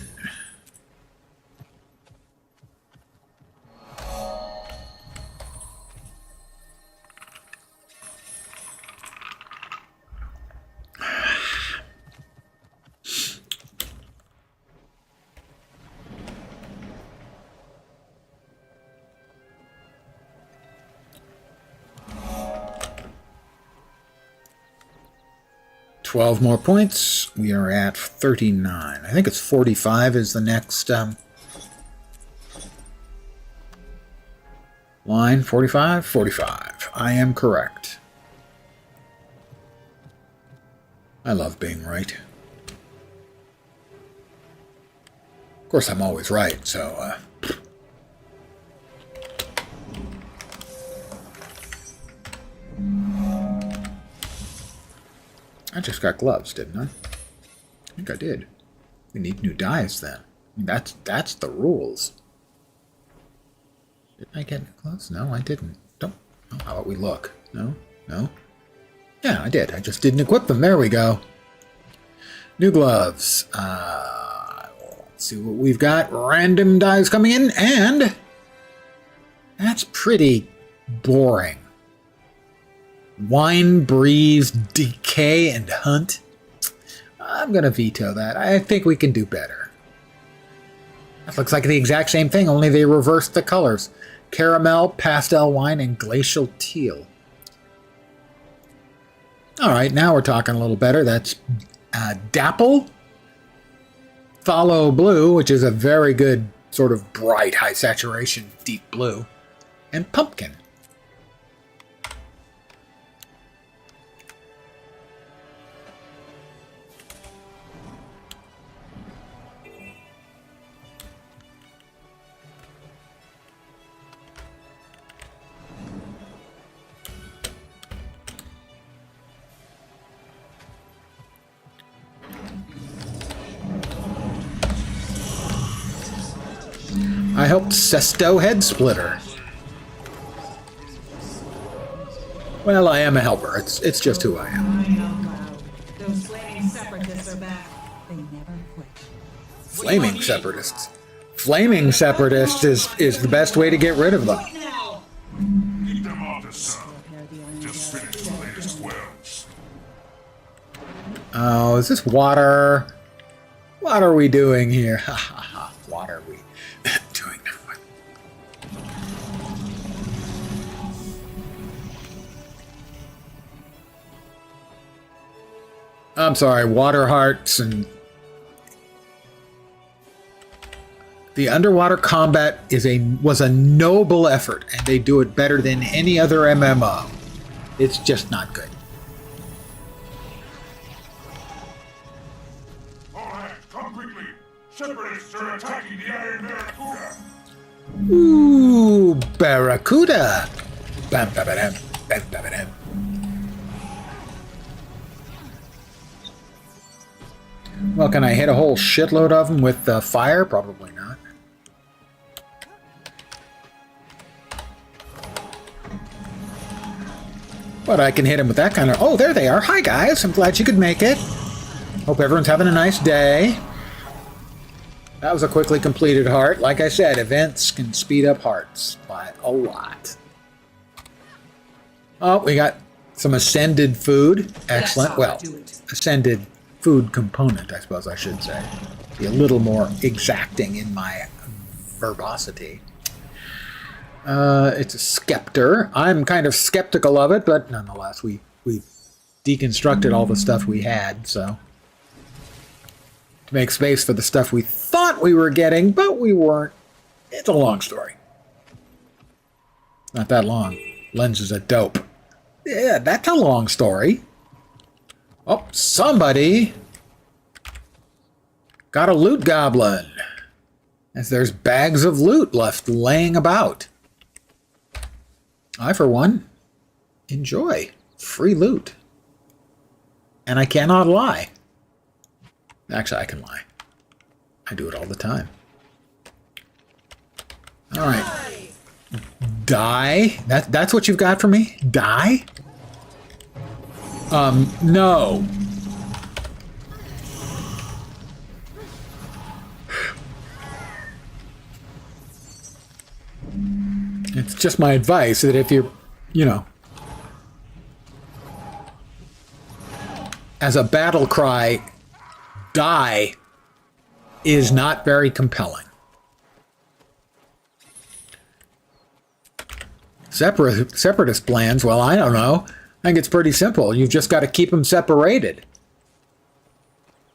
Speaker 1: $12 more points. We are at 39. I think it's 45 is the next line. 45? 45. I am correct. I love being right. Of course, I'm always right, so... I just got gloves, didn't I? I think I did. We need new dyes then. I mean, that's the rules. Did I get new gloves? No, I didn't. Don't. Oh, how about we look? No? No? Yeah, I did. I just didn't equip them. There we go. New gloves. Let's see what we've got. Random dyes coming in, and that's pretty boring. Wine, breeze, decay, and hunt. I'm going to veto that. I think we can do better. That looks like the exact same thing, only they reversed the colors. Caramel, pastel wine, and glacial teal. Alright, now we're talking a little better. That's dapple, phthalo blue, which is a very good sort of bright, high saturation, deep blue, and pumpkin. I helped Sesto Head Splitter. Well, I am a helper. It's just who I am.
Speaker 2: Crying out loud. Those flaming separatists are back. They never quit.
Speaker 1: Flaming separatists. Flaming separatists is the best way to get rid of them.
Speaker 2: Now!
Speaker 4: Keep them off the sun. Just finish the latest wells.
Speaker 1: Oh, is this water? What are we doing here? Ha ha ha. What are we doing now? I'm sorry, water hearts and the underwater combat was a noble effort, and they do it better than any other MMO. It's just not good.
Speaker 4: Alright, come quickly. Separatists are attacking the Iron Barracuda.
Speaker 1: Ooh, Barracuda. Bam, bam, bam, bam, bam, bam. Well, can I hit a whole shitload of them with fire? Probably not. But I can hit them with that kind of... Oh, there they are. Hi, guys. I'm glad you could make it. Hope everyone's having a nice day. That was a quickly completed heart. Like I said, events can speed up hearts by a lot. Oh, we got some ascended food. Excellent. Well, ascended food component, I suppose I should say. Be a little more exacting in my verbosity. It's a scepter. I'm kind of skeptical of it, but nonetheless, we deconstructed all the stuff we had, so to make space for the stuff we thought we were getting, but we weren't. It's a long story. Not that long. Lenses are dope. Yeah, that's a long story. Oh, somebody got a loot goblin. As there's bags of loot left laying about. I, for one, enjoy free loot. And I cannot lie. Actually, I can lie. I do it all the time. All right. Die? That's what you've got for me? Die? No. It's just my advice that if you're, as a battle cry, die is not very compelling. Separatist plans, well, I don't know. I think it's pretty simple. You've just got to keep them separated.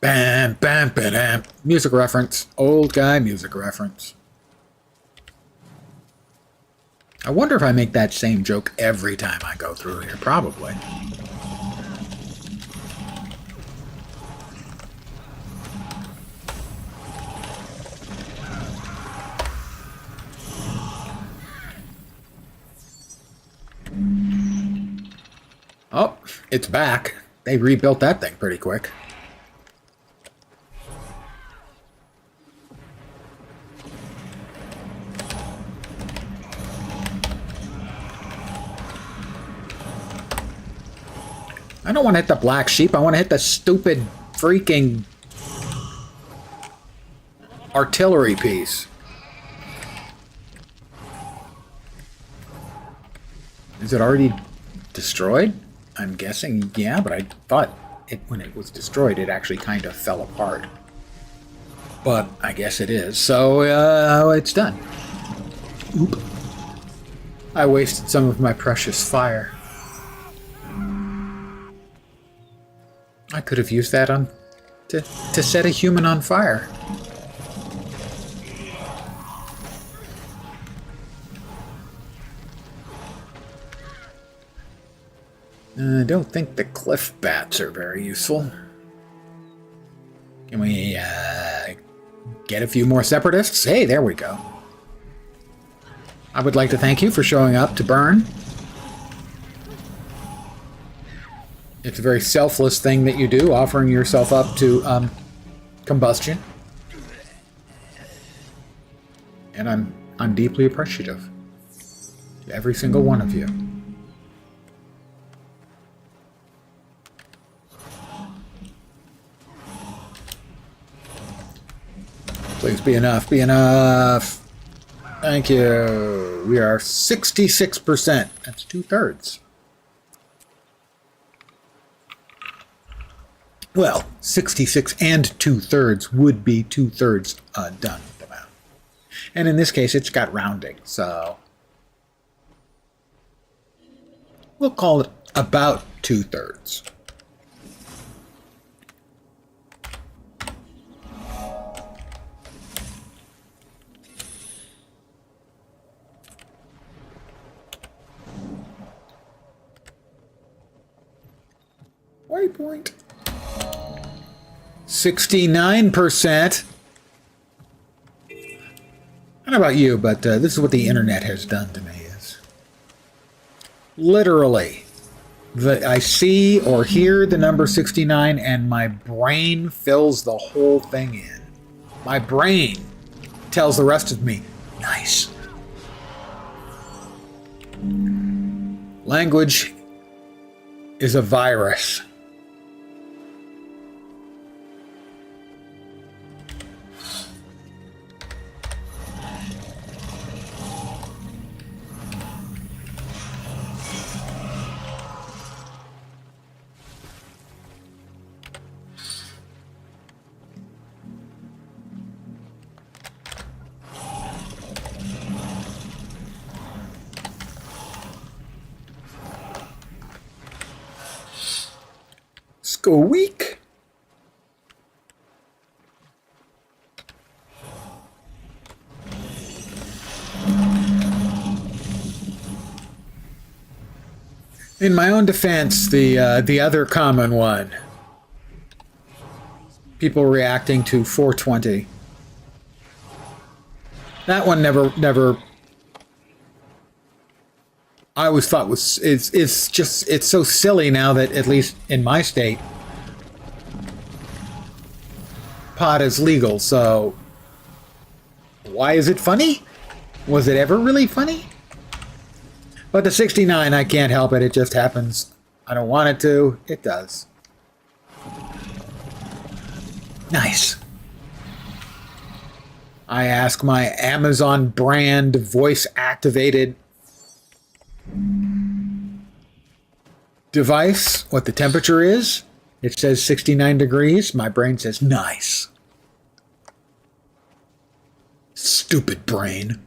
Speaker 1: Bam, bam, bam. Music reference. Old guy music reference. I wonder if I make that same joke every time I go through here. Probably. Oh, it's back. They rebuilt that thing pretty quick. I don't want to hit the black sheep. I want to hit the stupid freaking artillery piece. Is it already destroyed? I'm guessing, yeah, but I thought when it was destroyed, it actually kind of fell apart. But I guess it is. So, it's done. Oop. I wasted some of my precious fire. I could have used that to set a human on fire. I don't think the cliff bats are very useful. Can we get a few more separatists? Hey, there we go. I would like to thank you for showing up to burn. It's a very selfless thing that you do, offering yourself up to combustion. And I'm deeply appreciative to every single one of you. Please be enough. Be enough. Thank you. We are 66%. That's 2/3. Well, 66 and 2/3 would be 2/3 done with the map. And in this case, it's got rounding, so we'll call it about 2/3. Waypoint. 69%. I don't know about you, but this is what the internet has done to me. Is literally, I see or hear the number 69 and my brain fills the whole thing in. My brain tells the rest of me, nice. Language is a virus. Squeak. In my own defense, the other common one, people reacting to 420. That one never. I always thought it's so silly now that at least in my state, pot is legal. So why is it funny? Was it ever really funny? But the 69, I can't help it. It just happens. I don't want it to. It does. Nice. I ask my Amazon brand voice activated device what the temperature is. It says 69 degrees. My brain says nice. Stupid brain.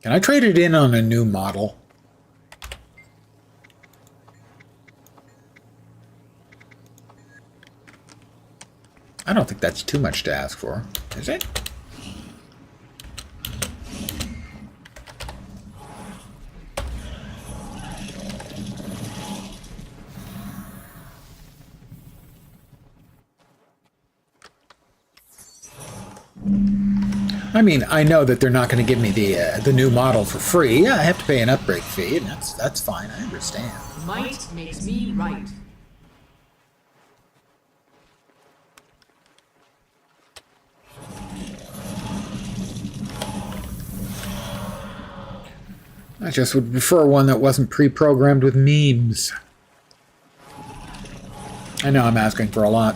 Speaker 1: Can I trade it in on a new model? I don't think that's too much to ask for, is it? I mean, I know that they're not going to give me the new model for free. Yeah, I have to pay an upgrade fee, and that's fine. I understand.
Speaker 2: Might makes me right.
Speaker 1: I just would prefer one that wasn't pre-programmed with memes. I know I'm asking for a lot.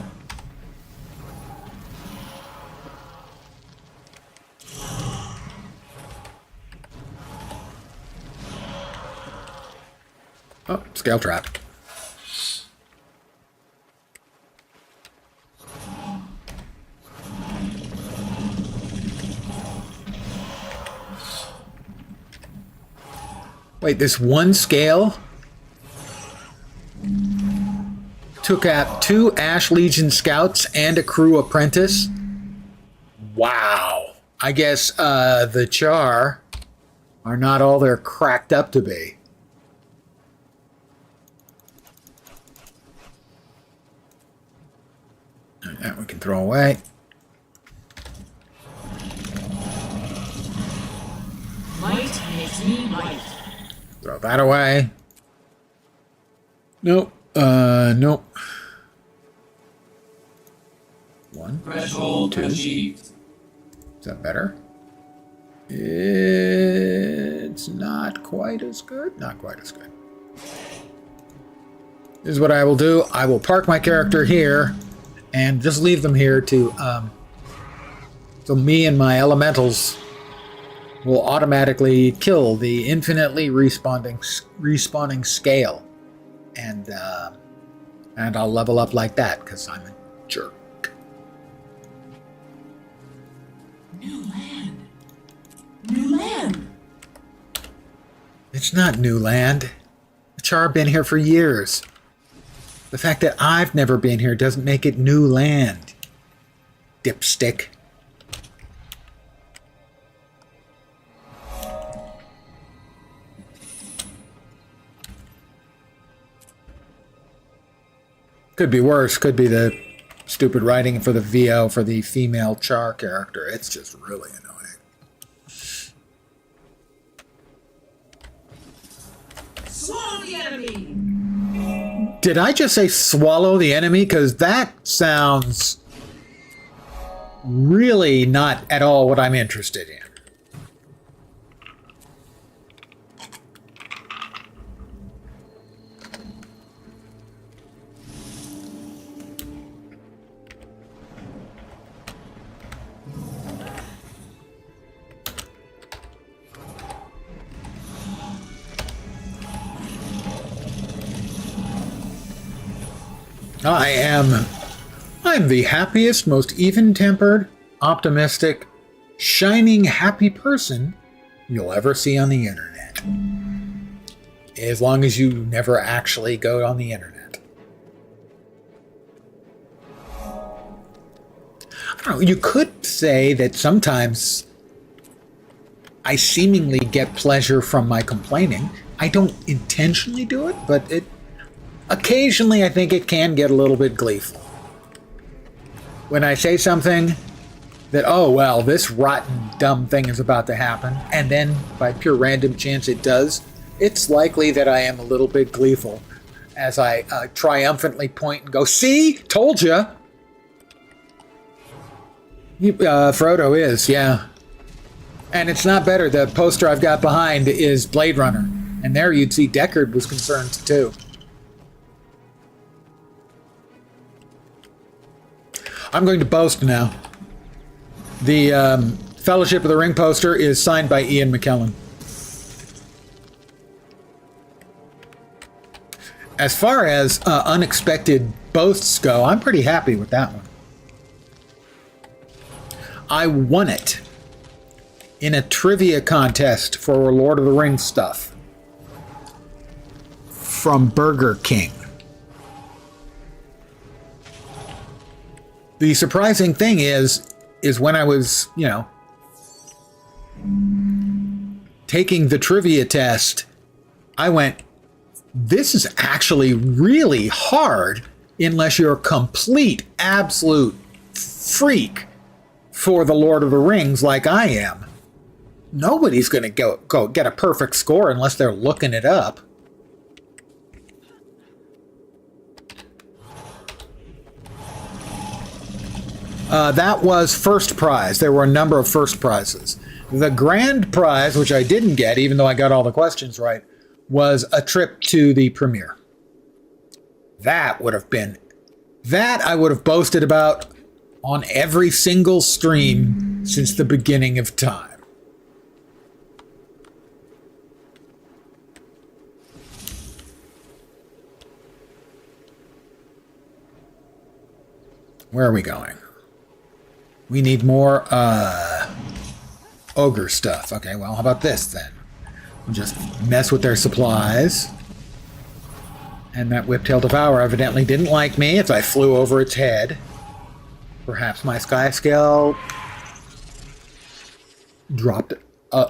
Speaker 1: Oh, scale trap. Wait, this one scale took out 2 Ash Legion scouts and a crew apprentice? Wow. I guess the Char are not all they're cracked up to be. That we can throw away.
Speaker 2: Might makes me right.
Speaker 1: Throw that away. Nope. Nope. 1.
Speaker 5: Threshold
Speaker 1: 2.
Speaker 5: achieved.
Speaker 1: Is that better? It's not quite as good. Not quite as good. This is what I will do. I will park my character here and just leave them here to so me and my elementals will automatically kill the infinitely respawning scale, and I'll level up like that because I'm a jerk.
Speaker 2: New land. New land.
Speaker 1: It's not new land. The Char have been here for years. The fact that I've never been here doesn't make it new land. Dipstick. Could be worse. Could be the stupid writing for the VO for the female Char character. It's just really annoying.
Speaker 2: Swallow the enemy.
Speaker 1: Did I just say swallow the enemy? Because that sounds really not at all what I'm interested in. I'm the happiest, most even-tempered, optimistic, shining, happy person you'll ever see on the internet. As long as you never actually go on the internet. I don't know, you could say that sometimes I seemingly get pleasure from my complaining. I don't intentionally do it, but occasionally I think it can get a little bit gleeful. When I say something that, oh, well, this rotten, dumb thing is about to happen, and then by pure random chance it does, it's likely that I am a little bit gleeful as I triumphantly point and go, see? Told ya! Frodo is, yeah. And it's not better. The poster I've got behind is Blade Runner. And there you'd see Deckard was concerned too. I'm going to boast now. The Fellowship of the Ring poster is signed by Ian McKellen. As far as unexpected boasts go, I'm pretty happy with that one. I won it in a trivia contest for Lord of the Rings stuff from Burger King. The surprising thing is when I was, taking the trivia test, I went, this is actually really hard unless you're a complete, absolute freak for the Lord of the Rings like I am. Nobody's going to go get a perfect score unless they're looking it up. That was first prize. There were a number of first prizes. The grand prize, which I didn't get, even though I got all the questions right, was a trip to the premiere. That I would have boasted about on every single stream since the beginning of time. Where are we going? We need more ogre stuff. Okay, well, how about this then? We'll just mess with their supplies. And that Whiptail Devourer evidently didn't like me as I flew over its head. Perhaps my sky scale dropped.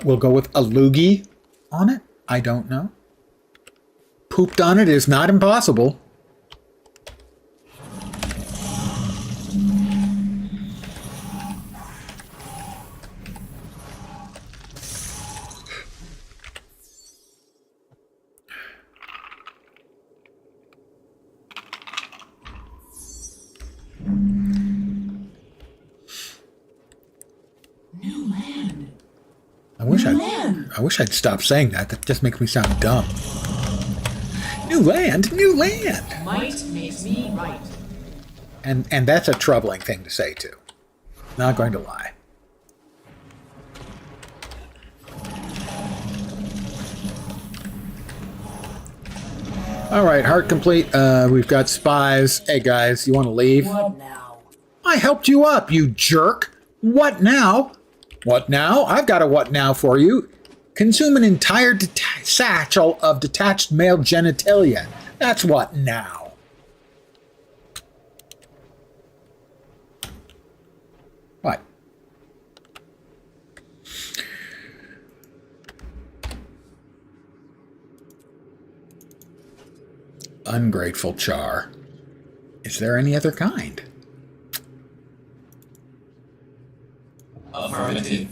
Speaker 1: We'll go with a loogie on it. I don't know. Pooped on it is not impossible. I wish I'd stop saying that. That just makes me sound dumb. New land, new land.
Speaker 2: Might makes me right.
Speaker 1: And that's a troubling thing to say, too. Not going to lie. Alright, heart complete. We've got spies. Hey, guys, you want to leave?
Speaker 2: What now?
Speaker 1: I helped you up, you jerk! What now? What now? I've got a what now for you. Consume an entire satchel of detached male genitalia. That's what now. What? Ungrateful char. Is there any other kind?
Speaker 5: Affirmative.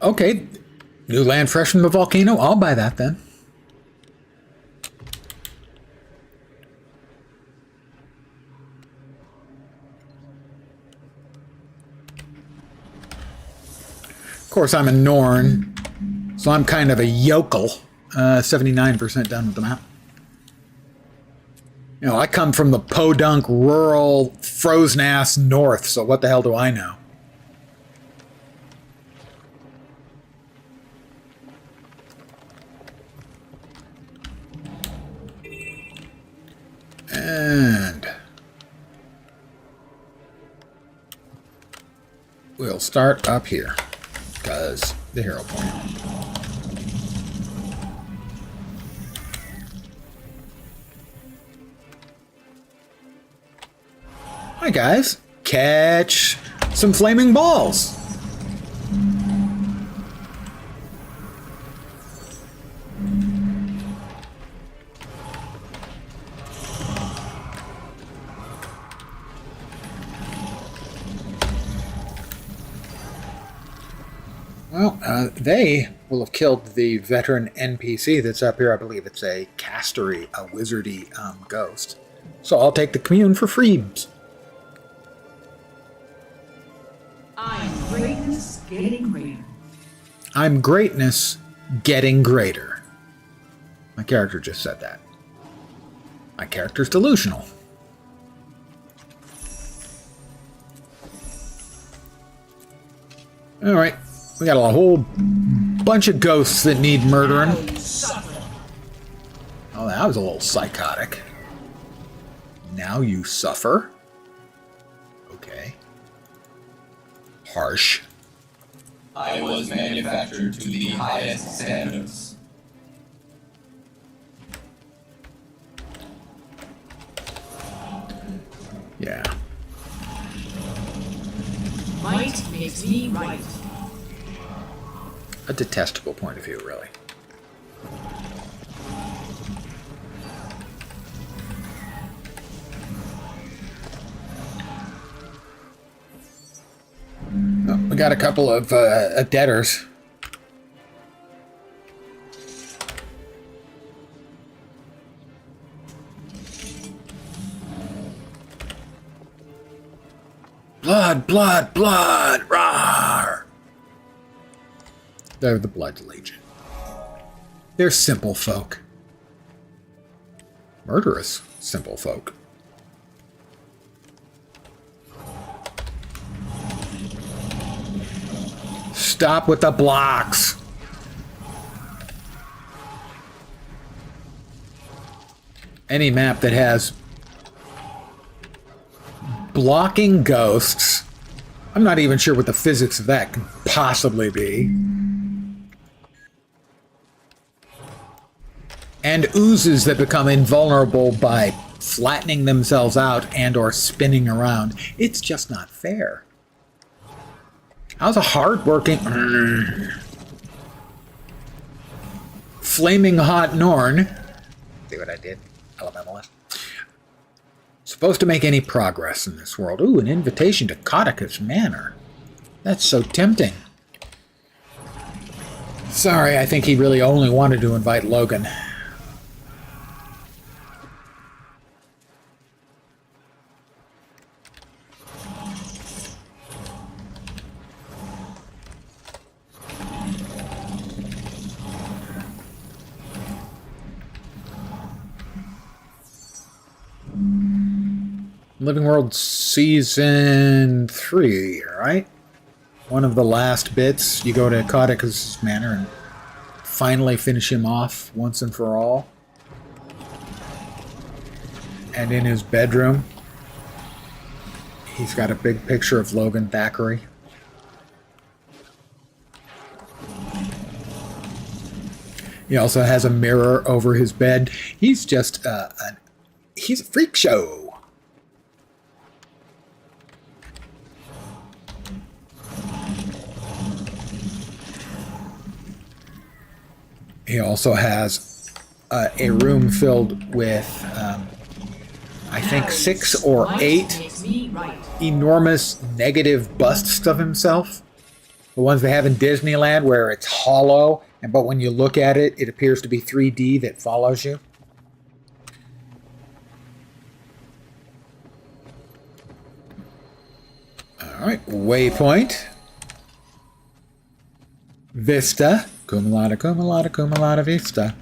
Speaker 1: Okay. New land fresh from the volcano. I'll buy that then. Of course, I'm a Norn, so I'm kind of a yokel. 79% done with the map. You know, I come from the podunk, rural, frozen-ass north, so what the hell do I know? And we'll start up here, because the hero point. Hi guys, catch some flaming balls. Well, they will have killed the veteran NPC that's up here. I believe it's a castery, a wizardy ghost. So I'll take the commune for freebs.
Speaker 2: I'm greatness getting greater.
Speaker 1: I'm greatness getting greater. My character just said that. My character's delusional. Alright, we got a whole bunch of ghosts that need murdering. Oh, that was a little psychotic. Now you suffer. Okay. Harsh.
Speaker 5: I was manufactured to the highest standards.
Speaker 1: Yeah.
Speaker 2: Might makes me right.
Speaker 1: A detestable point of view, really. Oh, we got a couple of debtors. Blood, blood, blood! Rawr! They're the Blood Legion. They're simple folk. Murderous simple folk. Stop with the blocks! Any map that has blocking ghosts, I'm not even sure what the physics of that can possibly be. And oozes that become invulnerable by flattening themselves out and or spinning around. It's just not fair. How's a hard-working, flaming hot Norn, see what I did, LMLS, supposed to make any progress in this world? Ooh, an invitation to Codicus Manor. That's so tempting. Sorry, I think he really only wanted to invite Logan. Living World Season 3, right? One of the last bits. You go to Caudicus Manor and finally finish him off once and for all. And in his bedroom, he's got a big picture of Logan Thackeray. He also has a mirror over his bed. He's just he's a freak show. He also has a room filled with, I think, 6 or 8 enormous negative busts of himself. The ones they have in Disneyland where it's hollow, but when you look at it, it appears to be 3D that follows you. All right, waypoint. Vista. Cum laude, cum laude, cum laude, vista.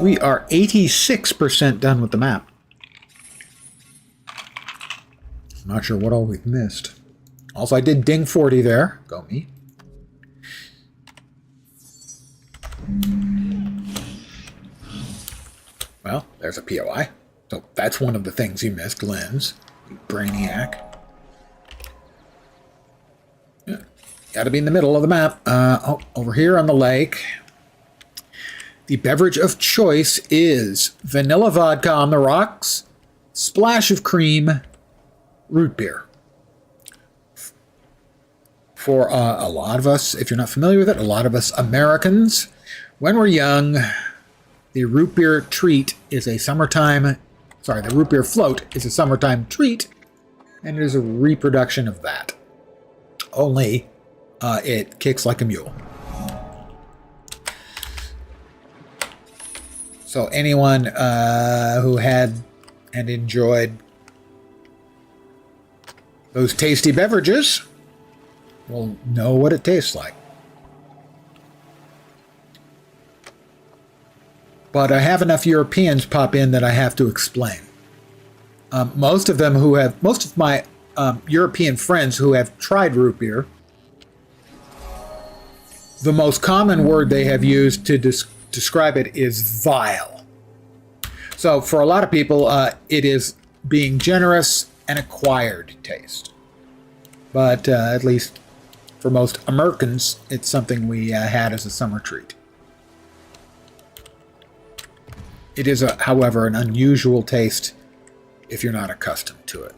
Speaker 1: We are 86% done with the map. Not sure what all we've missed. Also, I did ding 40 there. Go me. Well, there's a POI. So that's one of the things you missed, lens. You brainiac. Yeah. Gotta be in the middle of the map. Oh, over here on the lake. The beverage of choice is vanilla vodka on the rocks, splash of cream, root beer. For a lot of us, if you're not familiar with it, a lot of us Americans, when we're young, the root beer treat is a summertime, the root beer float is a summertime treat, and it is a reproduction of that. Only it kicks like a mule. So anyone who had and enjoyed those tasty beverages will know what it tastes like. But I have enough Europeans pop in that I have to explain. Most of my European friends who have tried root beer, the most common word they have used to describe it is vile. So for a lot of people, it is being generous and acquired taste. But at least for most Americans, it's something we had as a summer treat. It is, however, an unusual taste if you're not accustomed to it.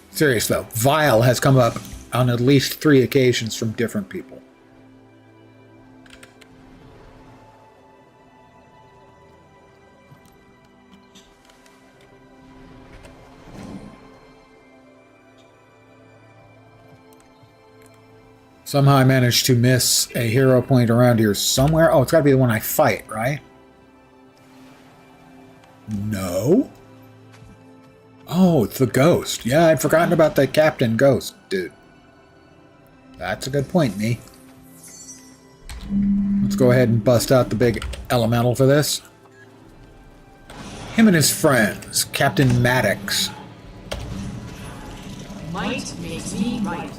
Speaker 1: Serious though, vile has come up on at least 3 occasions from different people. Somehow I managed to miss a hero point around here somewhere. Oh, it's got to be the one I fight, right? No? Oh, it's the ghost. Yeah, I'd forgotten about the Captain Ghost, dude. That's a good point, me. Let's go ahead and bust out the big elemental for this. Him and his friends, Captain Maddox.
Speaker 2: Might makes me right.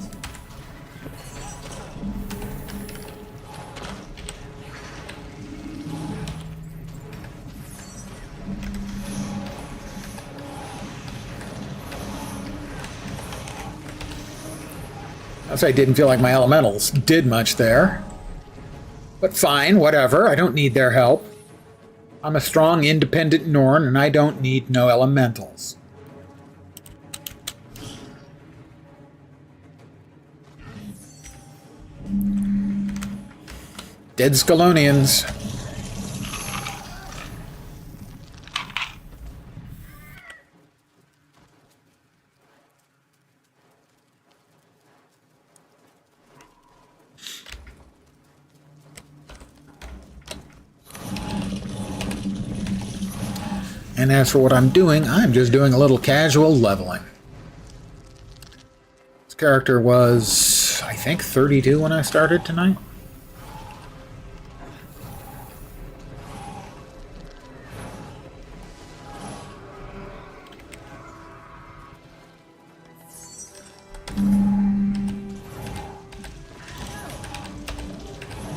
Speaker 1: I'll say I didn't feel like my elementals did much there. But fine, whatever. I don't need their help. I'm a strong, independent Norn, and I don't need no elementals. Dead Scalonians. And as for what I'm doing, I'm just doing a little casual leveling. Let's Character was, I think, 32 when I started tonight.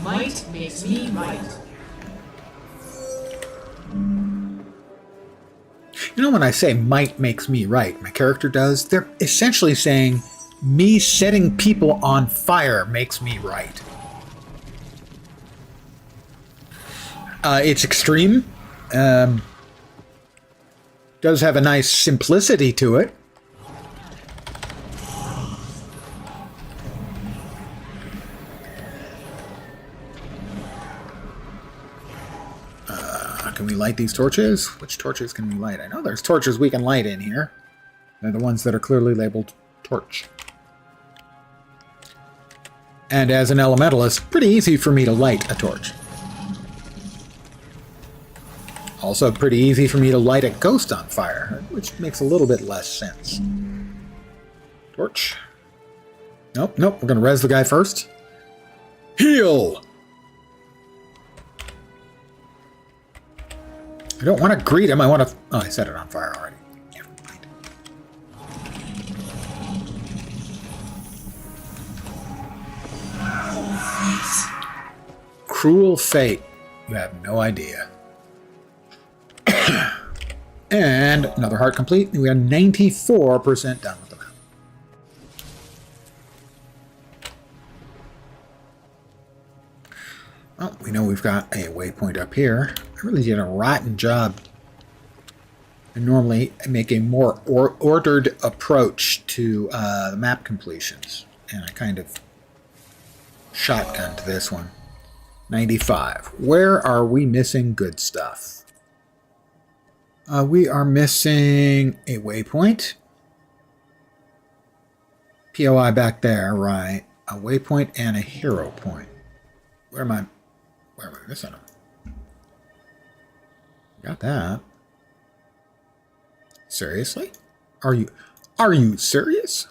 Speaker 2: Might makes me right.
Speaker 1: You know, when I say might makes me right, my character does, they're essentially saying me setting people on fire makes me right. It's extreme. Does have a nice simplicity to it. Can we light these torches? Which torches can we light? I know there's torches we can light in here. They're the ones that are clearly labeled torch. And as an elementalist, pretty easy for me to light a torch. Also pretty easy for me to light a ghost on fire, which makes a little bit less sense. Torch. Nope, nope, we're gonna res the guy first. Heal! I don't want to greet him, I want to... Oh, I set it on fire already. Never mind. Cruel fate. You have no idea. And another heart complete. We are 94% done with the map. Well, we know we've got a waypoint up here. I really did a rotten job. I normally make a more ordered approach to the map completions. And I kind of shotgunned this one. 95. Where are we missing good stuff? We are missing a waypoint. POI back there, right. A waypoint and a hero point. Where am I missing them? Got that. Seriously? Are you serious?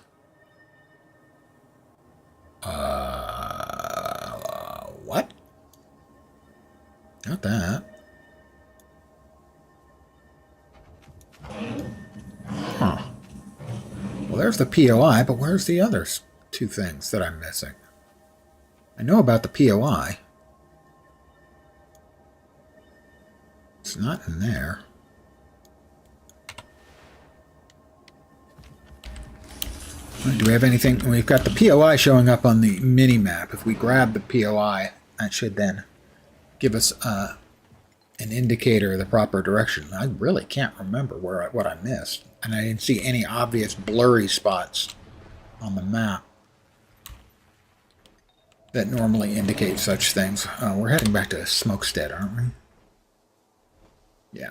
Speaker 1: What? Got that. Huh. Well, there's the POI, but where's the other two things that I'm missing? I know about the POI. It's not in there. Do we have anything? We've got the POI showing up on the mini-map. If we grab the POI, that should then give us an indicator of the proper direction. I really can't remember what I missed. And I didn't see any obvious blurry spots on the map that normally indicate such things. We're heading back to Smokestead, aren't we? Yeah.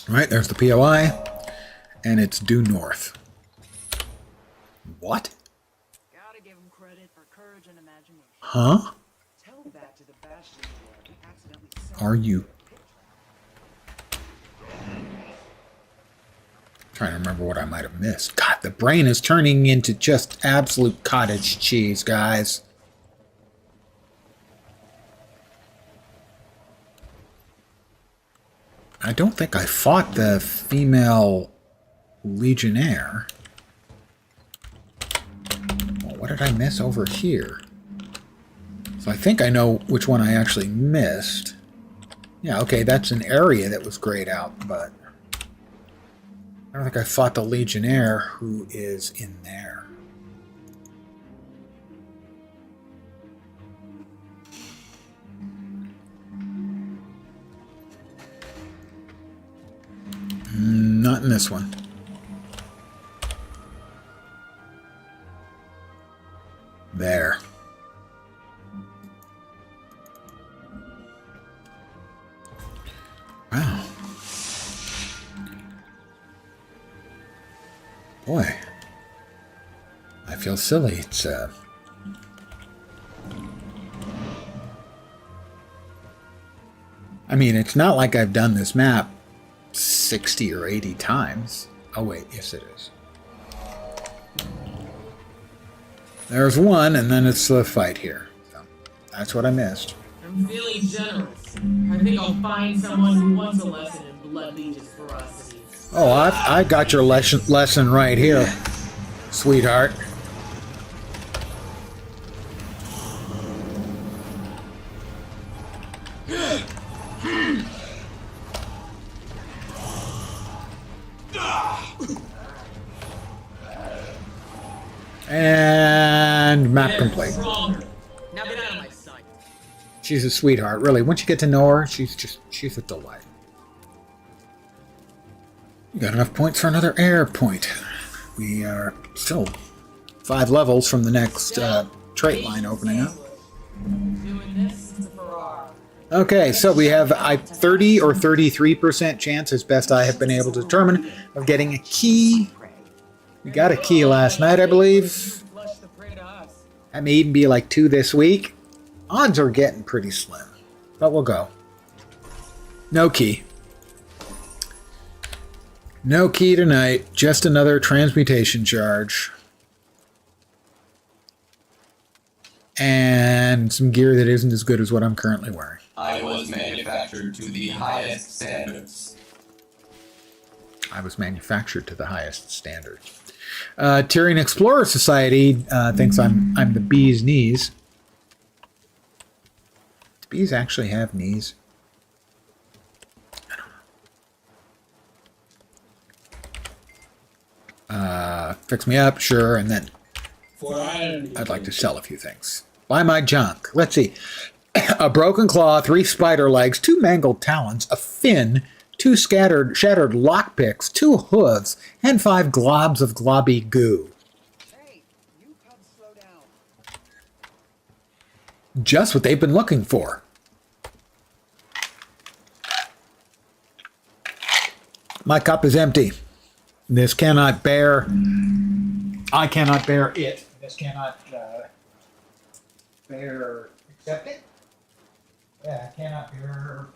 Speaker 1: Right, there's the POI, and it's due north. What?
Speaker 2: Gotta give him credit for courage and imagination.
Speaker 1: Huh?
Speaker 2: Tell that to the Bastion boy who accidentally
Speaker 1: Are you? Trying to remember what I might have missed. God, the brain is turning into just absolute cottage cheese, guys. I don't think I fought the female legionnaire. Well, what did I miss over here? So I think I know which one I actually missed. Yeah, okay, that's an area that was grayed out, but I don't think I fought the legionnaire who is in there. Not in this one. There. Wow. Boy, I feel silly. It's I mean, it's not like I've done this map 60 or 80 times. Oh wait, yes it is. There's one, and then it's the fight here. So that's what I missed.
Speaker 2: I'm feeling generous. I think I'll find someone who wants a lesson in blood legions ferocities.
Speaker 1: Oh, I got your lesson right here, sweetheart. And map complete.
Speaker 2: Stronger. Now get out of my sight.
Speaker 1: She's a sweetheart, really. Once you get to know her, she's a delight. You got enough points for another air point. We are still 5 levels from the next trait line opening up.
Speaker 2: Doing this is a Ferrari.
Speaker 1: Okay, so we have a 30 or 33% chance, as best I have been able to determine, of getting a key. We got a key last night, I believe.
Speaker 2: Flush the prey to us.
Speaker 1: That may even be like 2 this week. Odds are getting pretty slim, but we'll go. No key. No key tonight, just another transmutation charge. And some gear that isn't as good as what I'm currently wearing.
Speaker 5: I was manufactured to the highest standards.
Speaker 1: I was manufactured to the highest standard. Tyrian Explorer Society thinks I'm the bee's knees. Do bees actually have knees? I don't know. Fix me up, sure, and then I'd like to sell a few things. Buy my junk. Let's see. A broken claw, 3 spider legs, 2 mangled talons, a fin, 2 shattered lockpicks, 2 hooves, and 5 globs of globby goo.
Speaker 6: Hey, you cubs slow down.
Speaker 1: Just what they've been looking for. My cup is empty. This cannot bear... I cannot bear it. This cannot bear accepting. Yeah, I cannot bear...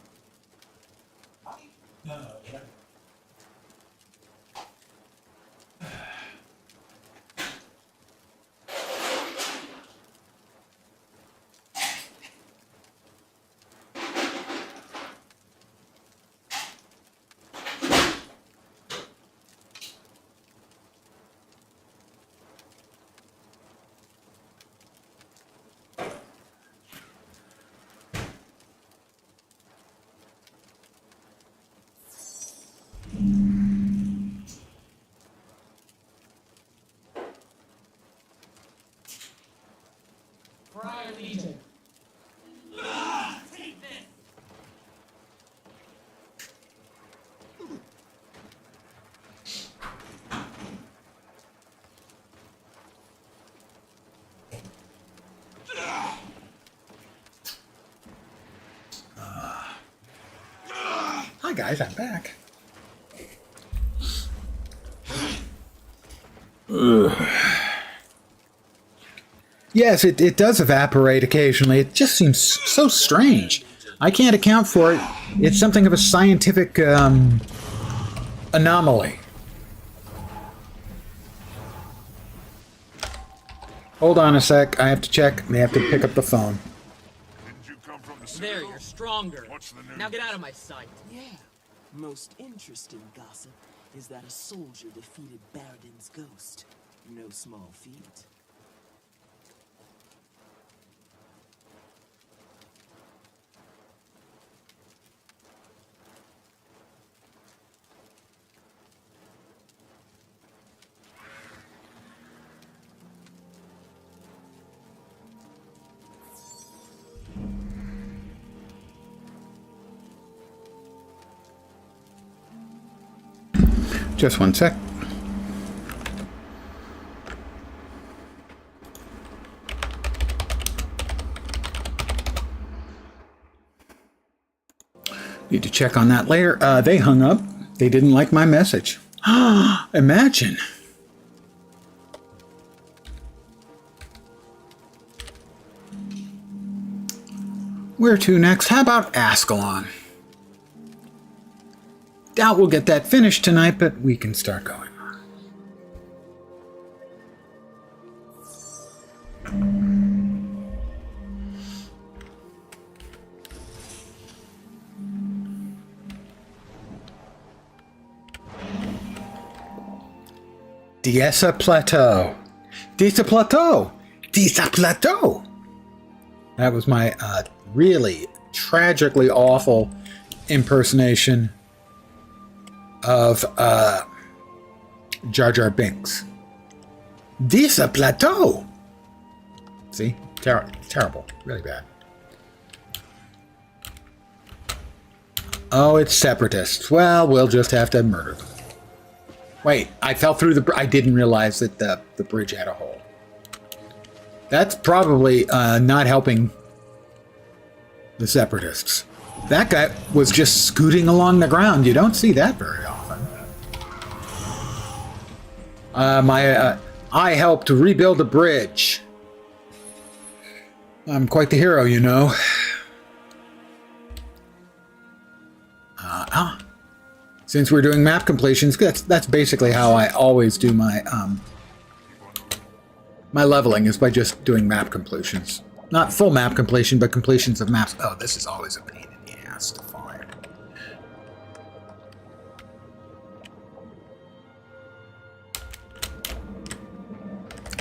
Speaker 1: No.
Speaker 2: Friar Legion. Take this.
Speaker 1: Hi guys, I'm back. Yes, it does evaporate occasionally. It just seems so strange. I can't account for it. It's something of a scientific anomaly. Hold on a sec. I have to check. They have to pick up the phone.
Speaker 4: Didn't you come from the
Speaker 2: There,
Speaker 4: Citadel?
Speaker 2: you're stronger.
Speaker 4: What's the news?
Speaker 2: Now get out of my sight.
Speaker 6: Yeah. Most interesting gossip is that a soldier defeated Baradin's ghost. No small feat.
Speaker 1: Just one sec. Need to check on that later. They hung up. They didn't like my message. Imagine. Where to next? How about Ascalon? Doubt we'll get that finished tonight, but we can start going on. Diessa Plateau. Diessa Plateau. Diessa Plateau. That was my really tragically awful impersonation of Jar Jar Binks. Diessa Plateau. See? Terrible. Really bad. Oh, it's separatists. Well, we'll just have to murder them. Wait, I fell through the... I didn't realize that the bridge had a hole. That's probably not helping the separatists. That guy was just scooting along the ground. You don't see that very often. I helped to rebuild a bridge. I'm quite the hero, you know. Since we're doing map completions, that's basically how I always do my my leveling, is by just doing map completions. Not full map completion, but completions of maps. Oh, this is always a pain in the ass to find.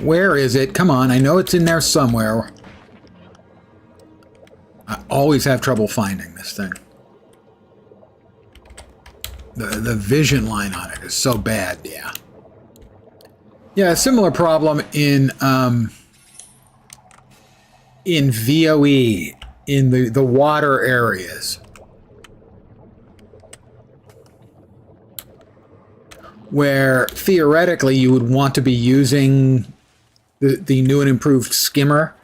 Speaker 1: Where is it? Come on, I know it's in there somewhere. I always have trouble finding this thing. The vision line on it is so bad, yeah. Yeah, a similar problem in VOE, in the water areas. Where theoretically you would want to be using the new and improved skimmer,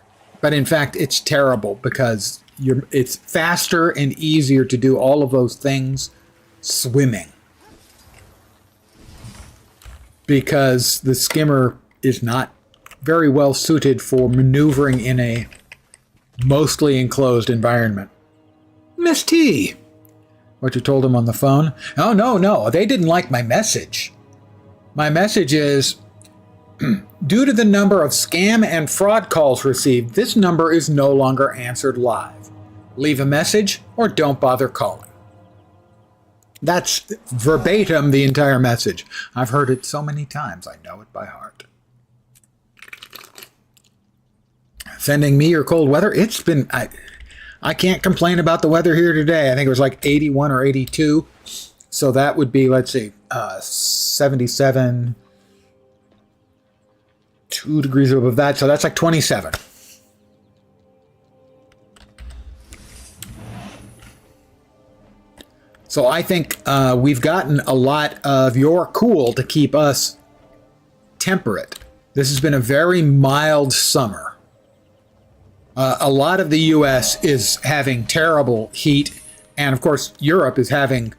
Speaker 1: but in fact it's terrible because it's faster and easier to do all of those things swimming, because the skimmer is not very well suited for maneuvering in a mostly enclosed environment. Miss T, what you told him on the phone? Oh, no, they didn't like my message. My message is, due to the number of scam and fraud calls received, this number is no longer answered live. Leave a message or don't bother calling. That's verbatim the entire message. I've heard it so many times, I know it by heart. Sending me your cold weather. It's been... I can't complain about the weather here today. I think it was like 81 or 82. So that would be, let's see, 77, 2 degrees above that. So that's like 27. So I think we've gotten a lot of your cool to keep us temperate. This has been a very mild summer. A lot of the U.S. is having terrible heat, and of course Europe is having,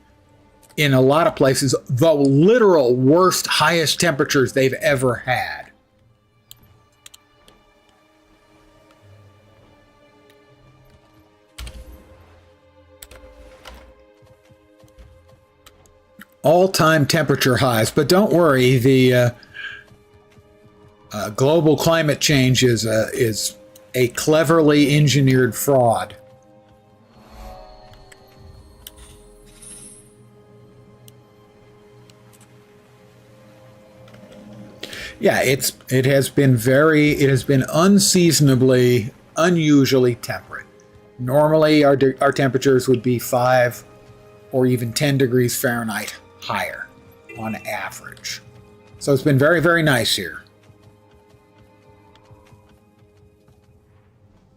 Speaker 1: in a lot of places, the literal worst, highest temperatures they've ever had. All-time temperature highs, but don't worry, the global climate change is a cleverly engineered fraud. Yeah, it has been unseasonably, unusually temperate. Normally, our temperatures would be 5 or even 10 degrees Fahrenheit higher on average. So it's been very, very nice here.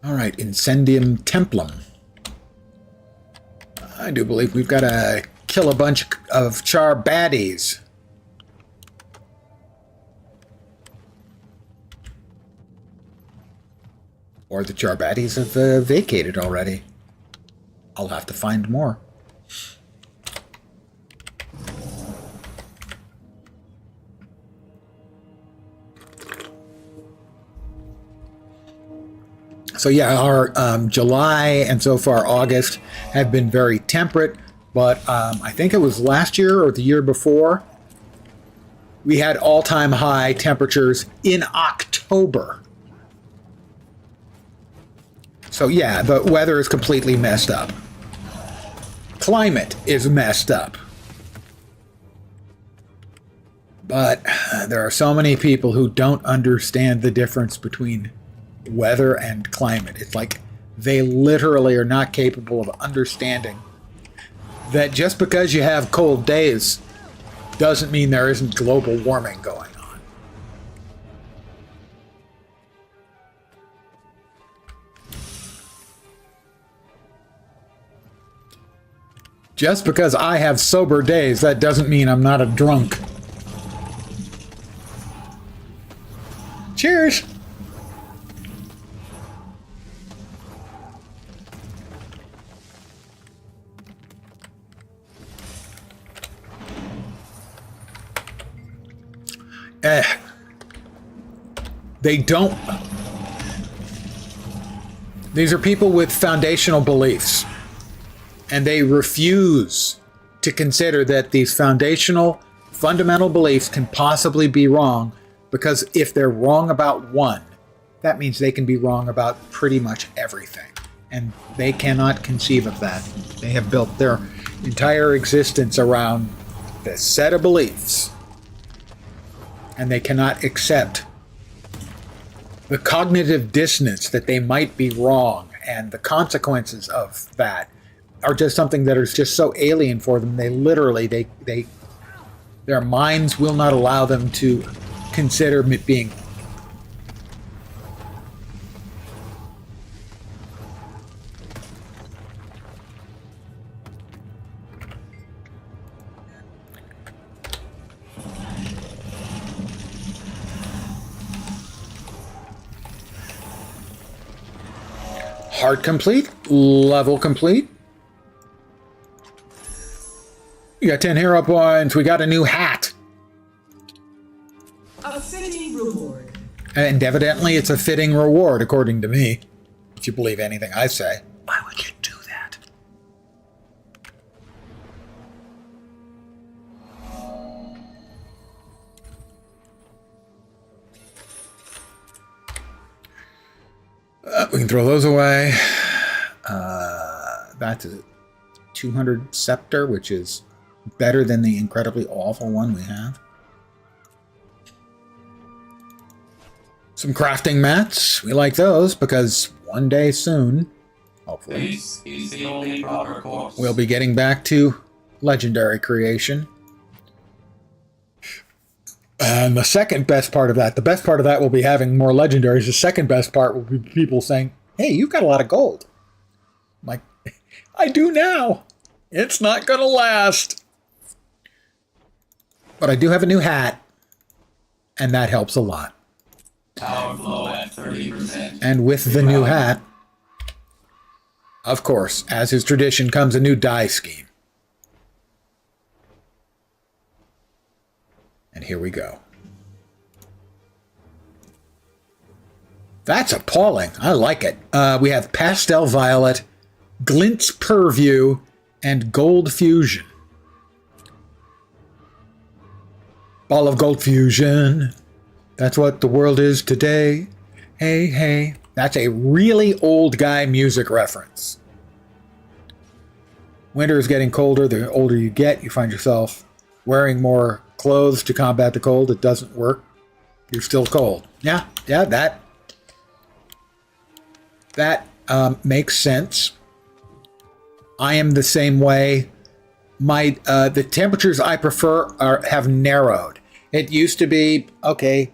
Speaker 1: All right, Incendium Templum. I do believe we've got to kill a bunch of char baddies. Or the char baddies have vacated already. I'll have to find more. So yeah, our July and so far August have been very temperate, but I think it was last year or the year before, we had all-time high temperatures in October. So yeah, the weather is completely messed up. Climate is messed up. But there are so many people who don't understand the difference between weather and climate. It's like they literally are not capable of understanding that just because you have cold days doesn't mean there isn't global warming going on. Just because I have sober days, that doesn't mean I'm not a drunk. Cheers! They don't. These are people with foundational beliefs, and they refuse to consider that these fundamental beliefs can possibly be wrong, because if they're wrong about one, that means they can be wrong about pretty much everything. And they cannot conceive of that. They have built their entire existence around this set of beliefs, and they cannot accept the cognitive dissonance that they might be wrong, and the consequences of that are just something that is just so alien for them. They literally, their minds will not allow them to consider it being. Heart complete, level complete. You got 10 hero points. We got a new hat.
Speaker 2: A fitting reward.
Speaker 1: And evidently it's a fitting reward, according to me. If you believe anything I say. Why would you do that? We can throw those away. That's a 200 scepter, which is better than the incredibly awful one we have. Some crafting mats. We like those because one day soon, hopefully,
Speaker 5: This is the only proper course.
Speaker 1: we'll be getting back to legendary creation. And the second best part of that, the best part of that will be having more legendaries. The second best part will be people saying, hey, you've got a lot of gold. I'm like, I do now. It's not going to last. But I do have a new hat, and that helps a lot.
Speaker 5: Power flow at 30%.
Speaker 1: And with the new hat, of course, as is tradition, comes a new die scheme. And here we go. That's appalling. I like it. We have Pastel Violet, Glint's Purview, and Gold Fusion. Ball of Gold Fusion. That's what the world is today. Hey, hey. That's a really old guy music reference. Winter is getting colder. The older you get, you find yourself wearing more clothes to combat the cold. It doesn't work. You're still cold. Yeah, that makes sense. I am the same way. The temperatures I prefer have narrowed. It used to be, okay,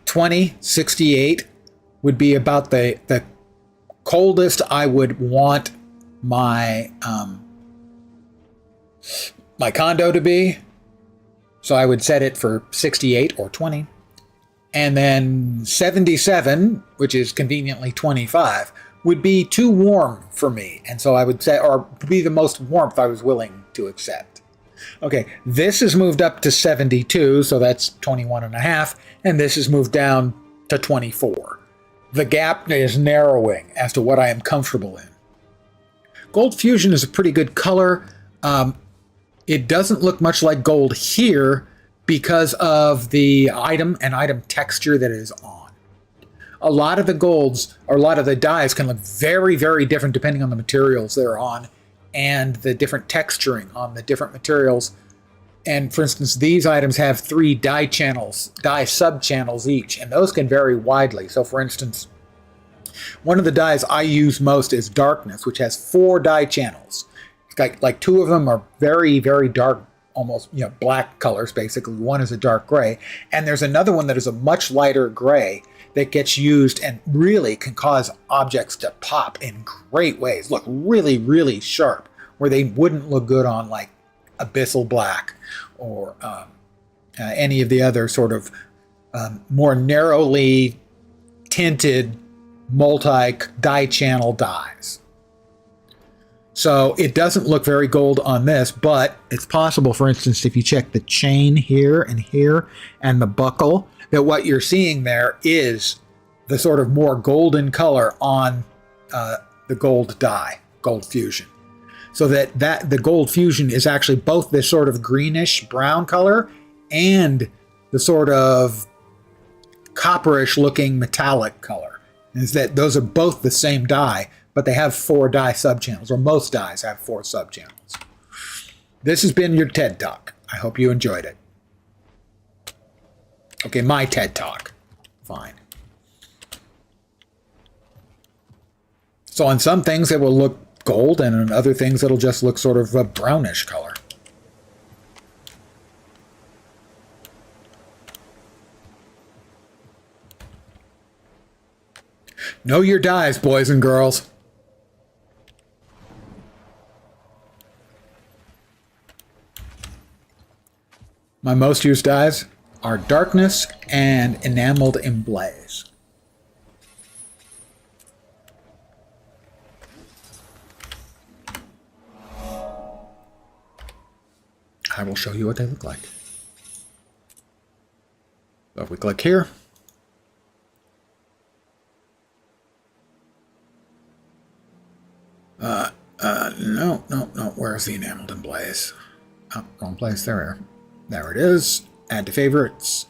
Speaker 1: 20, 68 would be about the coldest I would want my my condo to be. So I would set it for 68 or 20. And then 77, which is conveniently 25, would be too warm for me. And so I would say, or be the most warmth I was willing to accept. Okay, this has moved up to 72, so that's 21 and a half. And this has moved down to 24. the gap is narrowing as to what I am comfortable in. Gold Fusion is a pretty good color. It doesn't look much like gold here because of the item and item texture that it is on. A lot of the golds, or a lot of the dyes, can look very, very different depending on the materials they're on and the different texturing on the different materials. And for instance, these items have 3 dye channels, dye sub-channels each, and those can vary widely. So for instance, one of the dyes I use most is Darkness, which has 4 dye channels. It's like 2 of them are very, very dark, almost black colors, basically. One is a dark gray. And there's another one that is a much lighter gray that gets used and really can cause objects to pop in great ways, look really, really sharp, where they wouldn't look good on like Abyssal Black or any of the other sort of more narrowly tinted multi-dye channel dyes. So it doesn't look very gold on this, but it's possible, for instance, if you check the chain here and the buckle, that what you're seeing there is the sort of more golden color on the gold dye, Gold Fusion. So that the Gold Fusion is actually both this sort of greenish brown color and the sort of copperish looking metallic color. Is that those are both the same dye, but they have 4 dye subchannels, or most dyes have 4 subchannels. This has been your TED Talk. I hope you enjoyed it. Okay, my TED Talk. Fine. So on some things it will look gold, and on other things it'll just look sort of a brownish color. Know your dyes, boys and girls. My most used dyes are Darkness and Enameled Emblaze. I will show you what they look like. So if we click here, no, where's the Enameled Emblaze? Oh, wrong place, there it is. Add to favorites.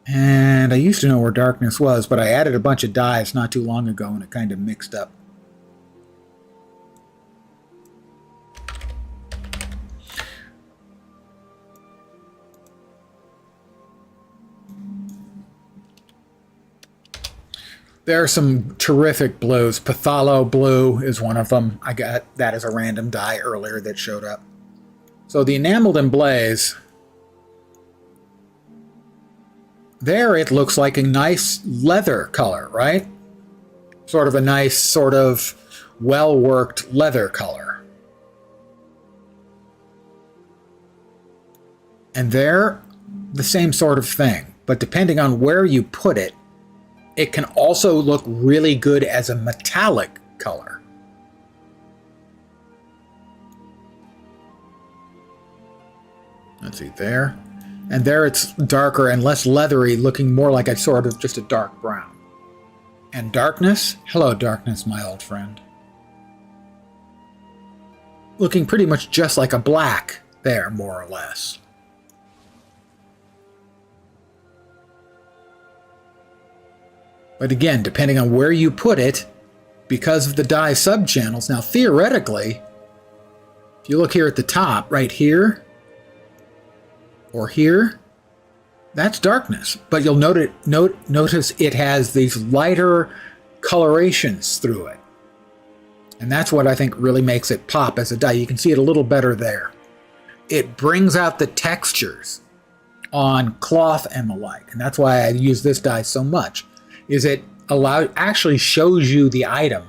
Speaker 1: And I used to know where Darkness was, but I added a bunch of dyes not too long ago and it kind of mixed up. There are some terrific blues. Pathalo Blue is one of them. I got that as a random dye earlier that showed up. So the Enameled Emblaze, there it looks like a nice leather color, right? Sort of a nice, sort of well-worked leather color. And there, the same sort of thing. But depending on where you put it, it can also look really good as a metallic color. Let's see, there. And there it's darker and less leathery, looking more like a sort of just a dark brown. And Darkness? Hello, Darkness, my old friend. Looking pretty much just like a black there, more or less. But again, depending on where you put it, because of the dye subchannels, now theoretically, if you look here at the top, right here, or here, that's Darkness. But you'll notice it has these lighter colorations through it. And that's what I think really makes it pop as a dye. You can see it a little better there. It brings out the textures on cloth and the like. And that's why I use this dye so much. Is it actually shows you the item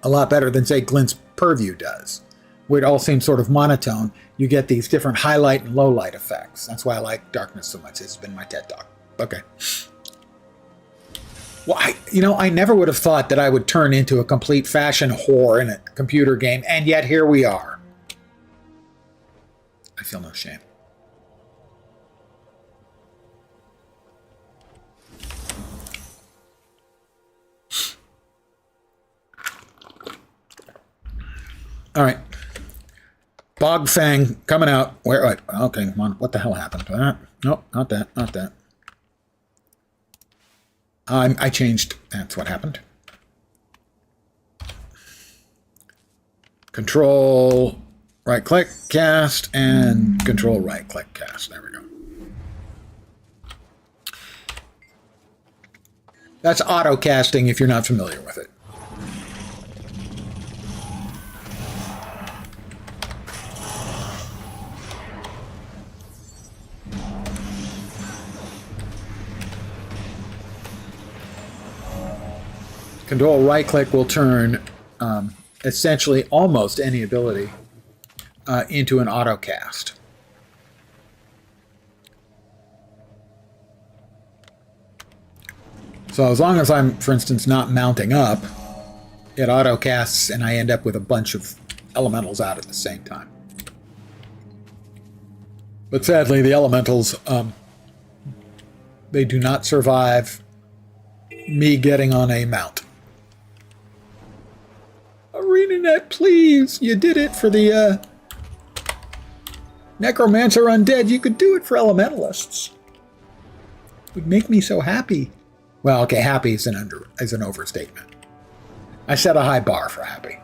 Speaker 1: a lot better than, say, Glint's Purview does, where it all seems sort of monotone. You get these different highlight and low light effects. That's why I like Darkness so much. It's been my TED Talk. Okay. Well, I never would have thought that I would turn into a complete fashion whore in a computer game, and yet here we are. I feel no shame. All right. Bog Fang coming out. Where? Wait, okay, come on. What the hell happened? Nope, not that. Not that. I changed. That's what happened. Control right click cast and control right click cast. There we go. That's auto casting if you're not familiar with it. Control right click will turn essentially almost any ability into an auto cast. So as long as I'm, for instance, not mounting up, it auto casts and I end up with a bunch of elementals out at the same time. But sadly, the elementals, they do not survive me getting on a mount. ArenaNet, please! You did it for the Necromancer Undead. You could do it for Elementalists. It would make me so happy. Well, okay, happy is an overstatement. I set a high bar for happy.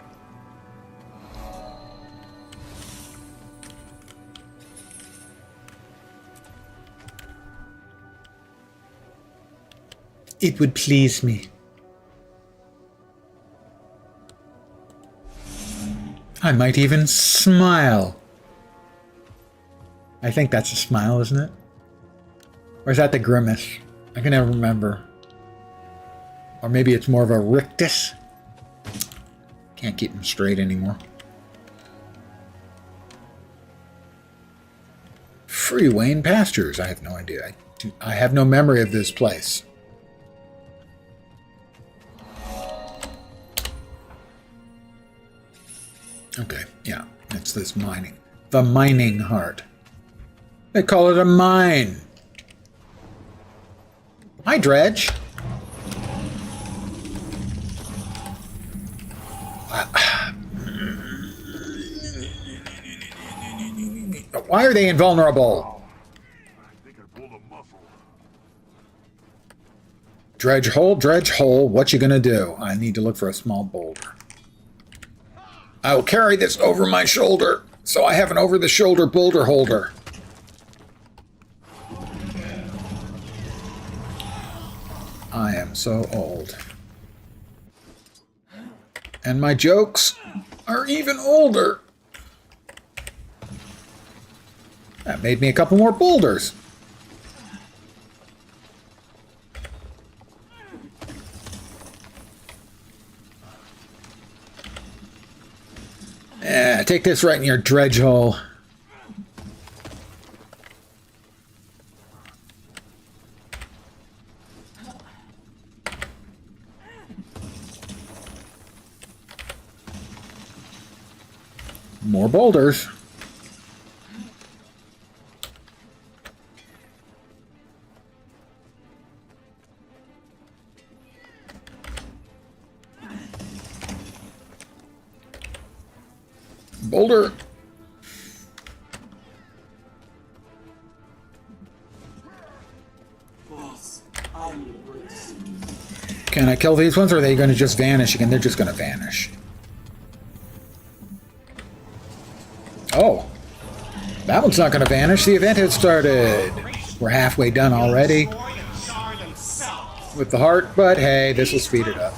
Speaker 1: It would please me. I might even smile. I think that's a smile, isn't it? Or is that the grimace? I can never remember. Or maybe it's more of a rictus. Can't keep them straight anymore. Free Wayne Pastures. I have no idea. I have no memory of this place. Okay, yeah, it's this mining. The mining heart. They call it a mine. Hi, Dredge. Why are they invulnerable? Dredge hole, what you gonna do? I need to look for a small boulder. I will carry this over my shoulder, so I have an over-the-shoulder boulder holder. I am so old. And my jokes are even older. That made me a couple more boulders. Take this right in your dredge hole. More boulders. Boulder. Can I kill these ones, or are they going to just vanish again? They're just going to vanish. Oh. That one's not going to vanish. The event has started. We're halfway done already with the heart, but hey, this will speed it up.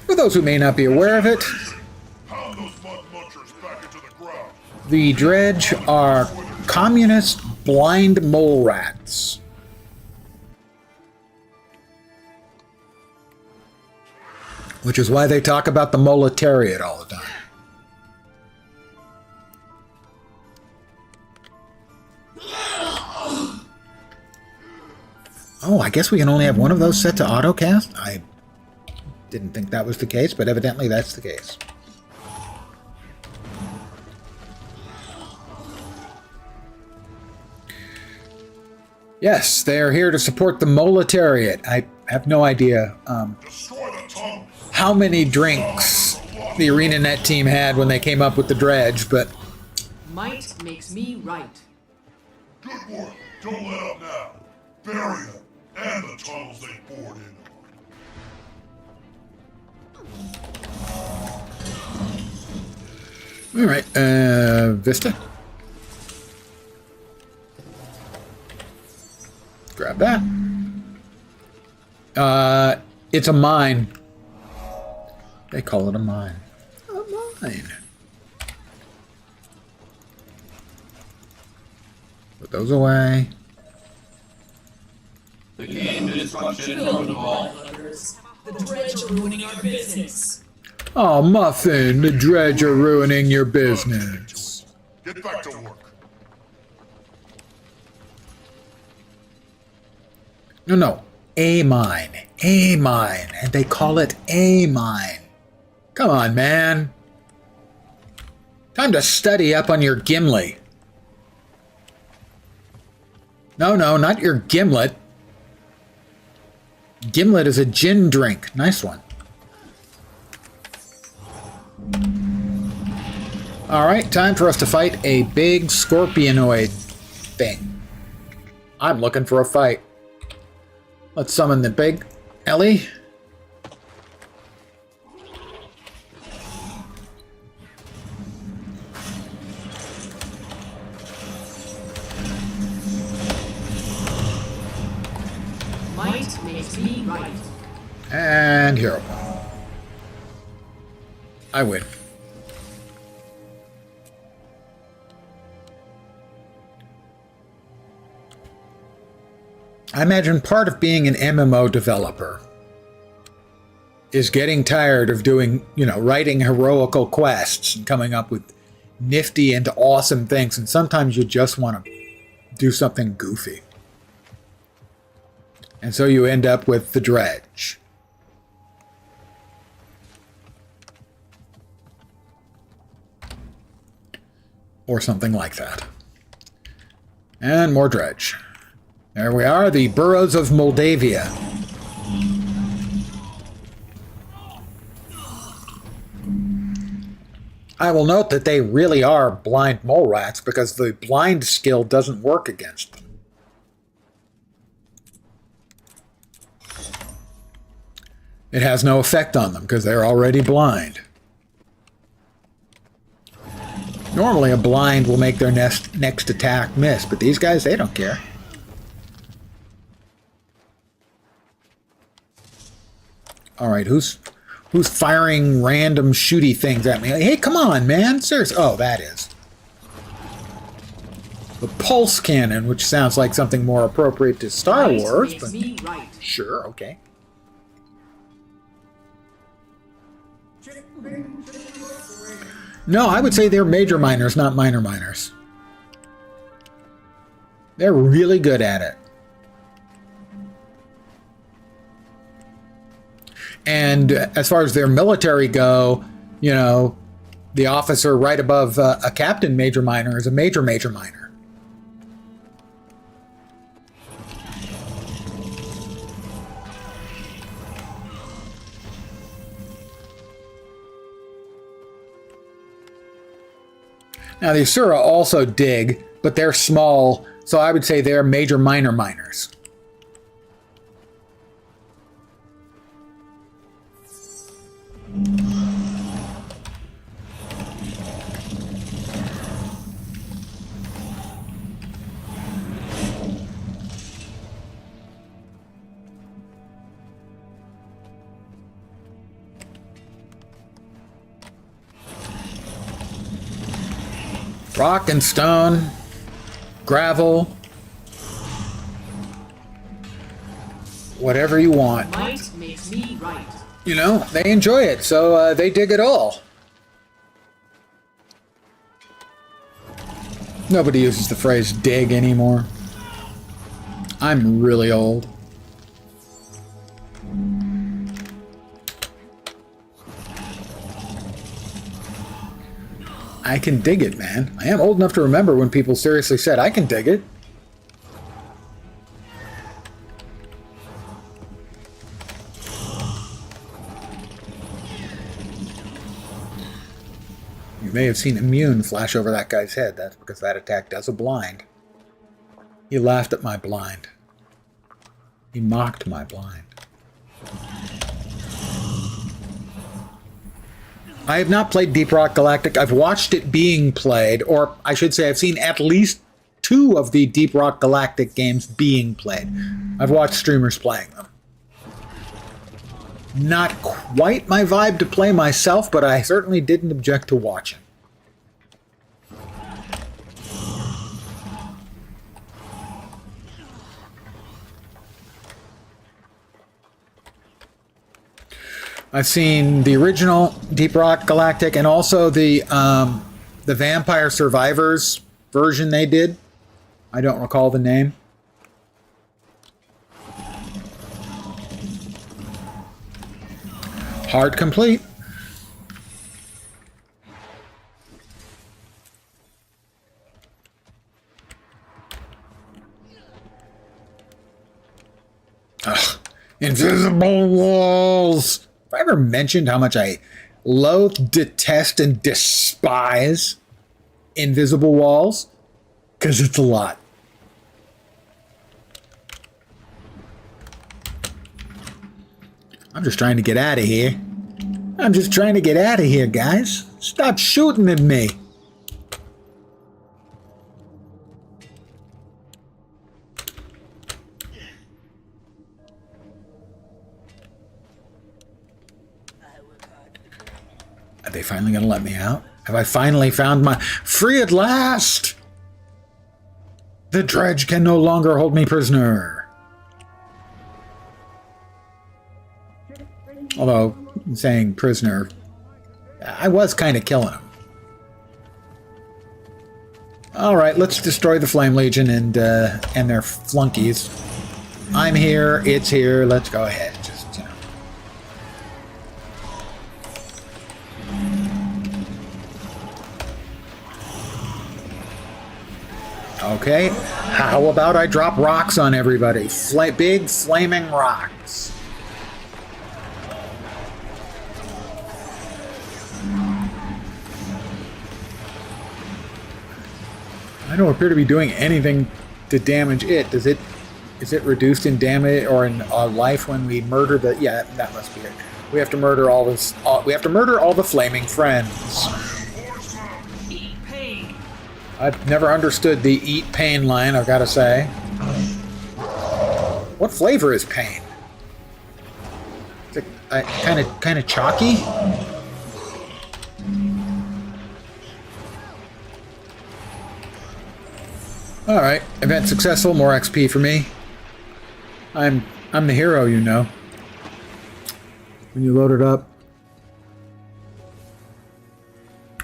Speaker 1: For those who may not be aware of it, the dredge are communist blind mole rats. Which is why they talk about the moletariat all the time. Oh, I guess we can only have one of those set to autocast? I didn't think that was the case, but evidently that's the case. Yes, they are here to support the moletariat. have no idea
Speaker 4: Destroy the tunnel.
Speaker 1: how many drinks the ArenaNet team had when they came up with the dredge, but
Speaker 2: Might makes me right.
Speaker 4: Good work. Don't let up now. Bury them and the tunnels they bored in on.
Speaker 1: all right, Vista. Grab that. It's a mine. They call it a mine. A mine. Put those away.
Speaker 5: The game destruction protocol.
Speaker 2: The dredge are ruining our business.
Speaker 1: Oh, Muffin, the dredge are ruining your business.
Speaker 4: Get back to work.
Speaker 1: No. A mine. A mine. And they call it a mine. Come on, man. Time to study up on your Gimli. No, not your Gimlet. Gimlet is a gin drink. Nice one. Alright, time for us to fight a big scorpionoid thing. I'm looking for a fight. Let's summon the big Ellie.
Speaker 2: Might makes me right.
Speaker 1: And hero. I win. I imagine part of being an MMO developer is getting tired of doing, writing heroical quests and coming up with nifty and awesome things. And sometimes you just want to do something goofy. And so you end up with the dredge. Or something like that. And more dredge. There we are, the boroughs of Moldavia. I will note that they really are blind mole rats because the blind skill doesn't work against them. It has no effect on them because they're already blind. Normally a blind will make their next attack miss, but these guys, they don't care. All right, who's firing random shooty things at me? Hey, come on, man. Seriously. Oh, that is. The pulse cannon, which sounds like something more appropriate to Star Wars, but
Speaker 2: Me right.
Speaker 1: sure, okay. No, I would say they're major miners, not minor miners. They're really good at it. And as far as their military go, the officer right above a captain major minor is a major minor. Now the Asura also dig, but they're small, so I would say they're major minor miners. Rock and stone, gravel, whatever you want.
Speaker 2: Might makes me right.
Speaker 1: They enjoy it, so they dig it all. Nobody uses the phrase dig anymore. I'm really old. I can dig it, man. I am old enough to remember when people seriously said, I can dig it. You may have seen immune flash over that guy's head. That's because that attack does a blind. He laughed at my blind. He mocked my blind. I have not played Deep Rock Galactic. I've watched it being played, or I should say I've seen at least 2 of the Deep Rock Galactic games being played. I've watched streamers playing them. Not quite my vibe to play myself, but I certainly didn't object to watching. I've seen the original Deep Rock Galactic and also the Vampire Survivors version they did. I don't recall the name. Hard complete. Ugh. Invisible walls. Have I ever mentioned how much I loathe, detest, and despise invisible walls? Because it's a lot. I'm just trying to get out of here. I'm just trying to get out of here, guys. Stop shooting at me. Are they finally going to let me out? Have I finally found my... Free at last! The dredge can no longer hold me prisoner. Although, saying prisoner, I was kind of killing him. Alright, let's destroy the Flame Legion and their flunkies. I'm here, it's here, let's go ahead. Just, you know. Okay, how about I drop rocks on everybody? Big flaming rocks. I don't appear to be doing anything to damage it. Is it reduced in damage or in life when we murder the... Yeah, that must be it. We have to murder all this... we have to murder all the flaming friends. I've never understood the eat pain line, I've got to say. What flavor is pain? Is it kind of chalky? All right, event successful. More XP for me. I'm the hero, you know. When you load it up.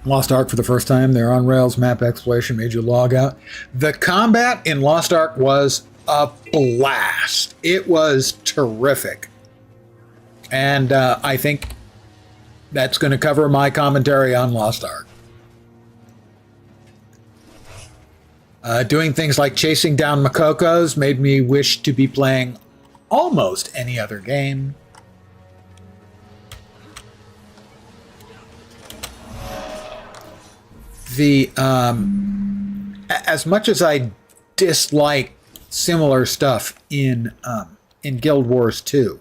Speaker 1: Lost Ark for the first time. Their on-rails map exploration made you log out. The combat in Lost Ark was a blast. It was terrific. And I think that's going to cover my commentary on Lost Ark. Doing things like chasing down Makokos made me wish to be playing almost any other game. As much as I dislike similar stuff in Guild Wars 2,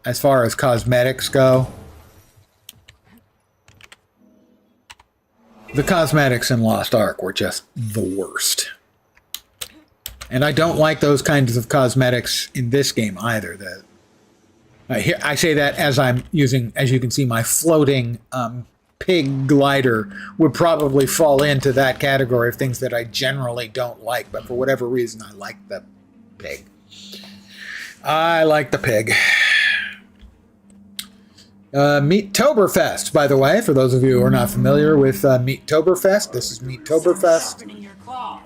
Speaker 1: as far as cosmetics go, the cosmetics in Lost Ark were just the worst. And I don't like those kinds of cosmetics in this game either. Here, I say that as I'm using, as you can see, my floating pig glider would probably fall into that category of things that I generally don't like, but for whatever reason, I like the pig. I like the pig. Meattoberfest, by the way, for those of you who are not familiar with Meattoberfest, this is Meattoberfest,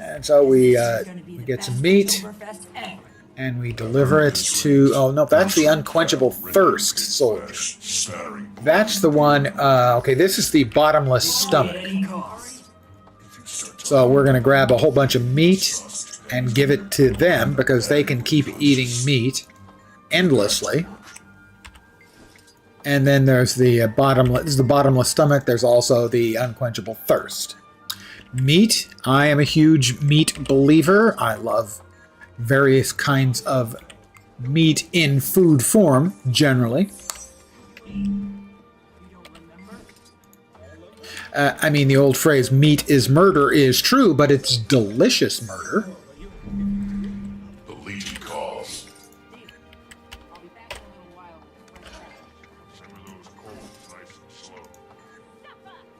Speaker 1: and so we get some meat, and we deliver it to, oh no, that's the Unquenchable Thirst soldier. That's the one, okay, this is the Bottomless Stomach. So we're going to grab a whole bunch of meat and give it to them, because they can keep eating meat endlessly. And then there's the bottomless stomach. There's also the unquenchable thirst. Meat. I am a huge meat believer. I love various kinds of meat in food form, generally. I mean, the old phrase, meat is murder, is true, but it's delicious murder.
Speaker 4: The Legion calls. Some of those calls nice and slow.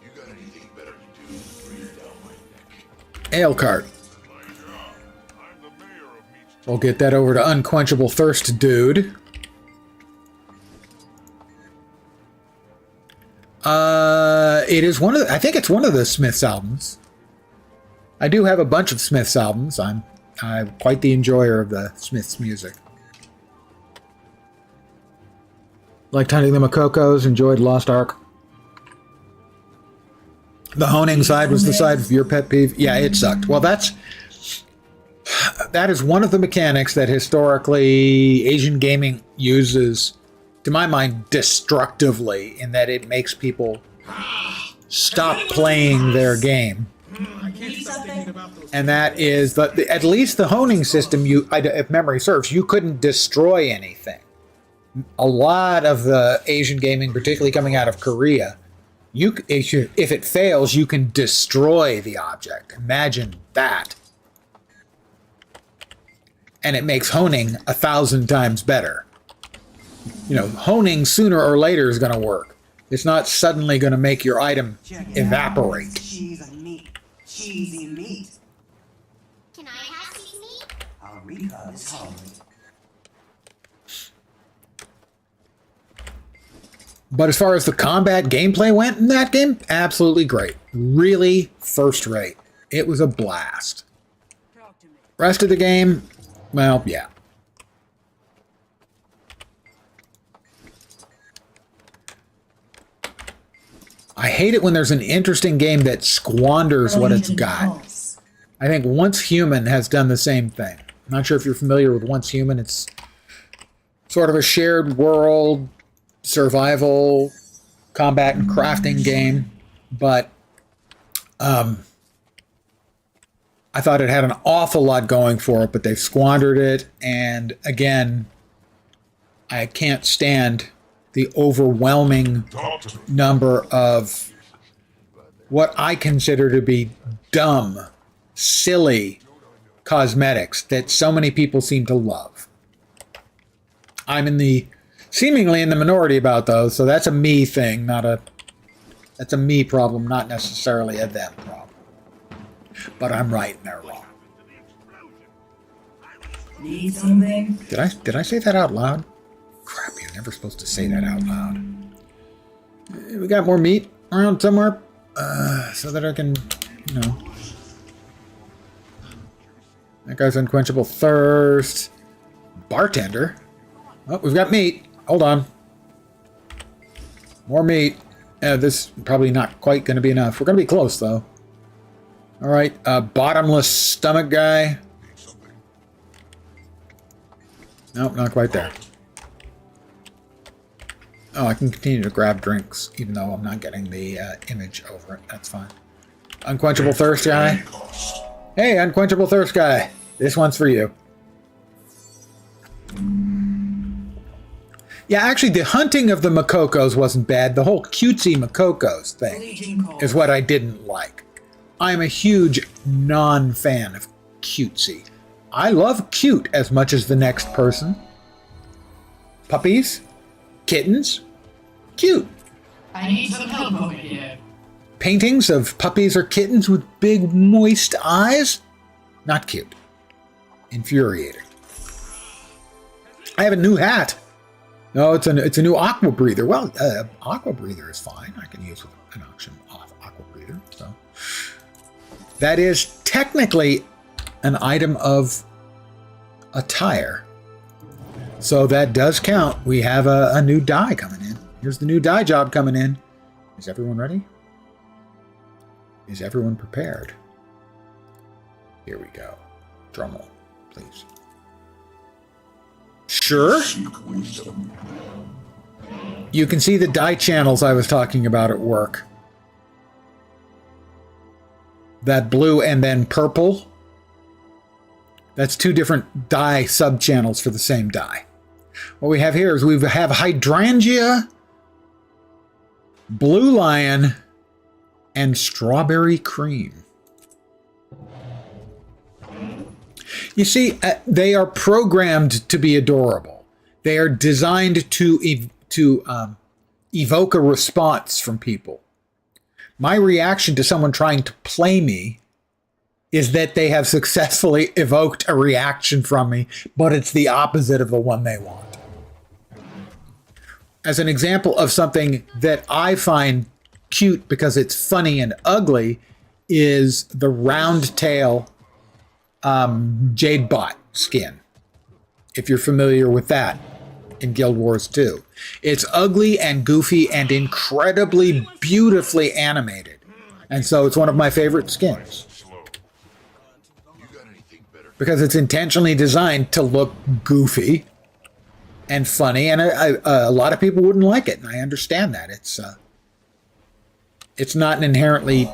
Speaker 4: You got anything better to do than breathe down my neck?
Speaker 1: Ale cart.
Speaker 4: I'm the mayor of Meat.
Speaker 1: We'll get that over to unquenchable thirst, dude. It is one of I think it's one of the Smiths albums. I do have a bunch of Smiths albums. I'm quite the enjoyer of the Smiths music. Liked hunting the Makokos, enjoyed Lost Ark. The honing side was the side of your pet peeve. Yeah, it sucked. Well, that is one of the mechanics that historically Asian gaming uses, to my mind, destructively, in that it makes people stop playing their game. And that is, at least the honing system, if memory serves, you couldn't destroy anything. A lot of the Asian gaming, particularly coming out of Korea, if it fails, you can destroy the object. Imagine that. And it makes honing 1,000 times better. You know, honing sooner or later is going to work. It's not suddenly going to make your item evaporate.
Speaker 7: Cheese and meat. Cheesy meat.
Speaker 3: Can I have some meat?
Speaker 7: Our recon is hungry.
Speaker 1: But as far as the combat gameplay went in that game, absolutely great. Really first rate. It was a blast. Rest of the game, well, yeah. I hate it when there's an interesting game that squanders what it's got. I think Once Human has done the same thing. I'm not sure if you're familiar with Once Human. It's sort of a shared world, survival, combat, and crafting game. But I thought it had an awful lot going for it, but they've squandered it. And again, I can't stand the overwhelming number of what I consider to be dumb, silly cosmetics that so many people seem to love. I'm seemingly in the minority about those, so that's a me thing, that's a me problem, not necessarily a them problem. But I'm right and they're wrong.
Speaker 7: Need something?
Speaker 1: Did I say that out loud? Crap, you're never supposed to say that out loud. We got more meat around somewhere, so that I can, you know. That guy's unquenchable thirst. Bartender. Oh, we've got meat. Hold on. More meat. This is probably not quite going to be enough. We're going to be close, though. All right, bottomless stomach guy. Nope, not quite there. Oh, I can continue to grab drinks, even though I'm not getting the image over it. That's fine. Unquenchable thirst guy. Hey, unquenchable thirst guy. This one's for you. Yeah, actually, the hunting of the Makokos wasn't bad. The whole cutesy Makokos thing is what I didn't like. I'm a huge non-fan of cutesy. I love cute as much as the next person. Puppies, kittens, cute.
Speaker 2: I need some help over here.
Speaker 1: Paintings of puppies or kittens with big moist eyes? Not cute. Infuriating. I have a new hat. No, it's a new aqua breather. Well, aqua breather is fine. I can use an auction off aqua breather. So that is technically an item of attire. So that does count. We have a new dye coming in. Here's the new dye job coming in. Is everyone ready? Is everyone prepared? Here we go. Drummel, please. Sure.
Speaker 4: Seek wisdom.
Speaker 1: You can see the dye channels I was talking about at work. That blue and then purple. That's two different dye sub-channels for the same dye. What we have here is we have hydrangea, blue lion, and strawberry cream. You see, they are programmed to be adorable. They are designed to evoke a response from people. My reaction to someone trying to play me is that they have successfully evoked a reaction from me, but it's the opposite of the one they want. As an example of something that I find cute because it's funny and ugly is the round tail Jade Bot skin, if you're familiar with that in Guild Wars 2. It's ugly and goofy and incredibly beautifully animated. And so it's one of my favorite skins. Because it's intentionally designed to look goofy and funny, and a lot of people wouldn't like it, and I understand that. It's not an inherently,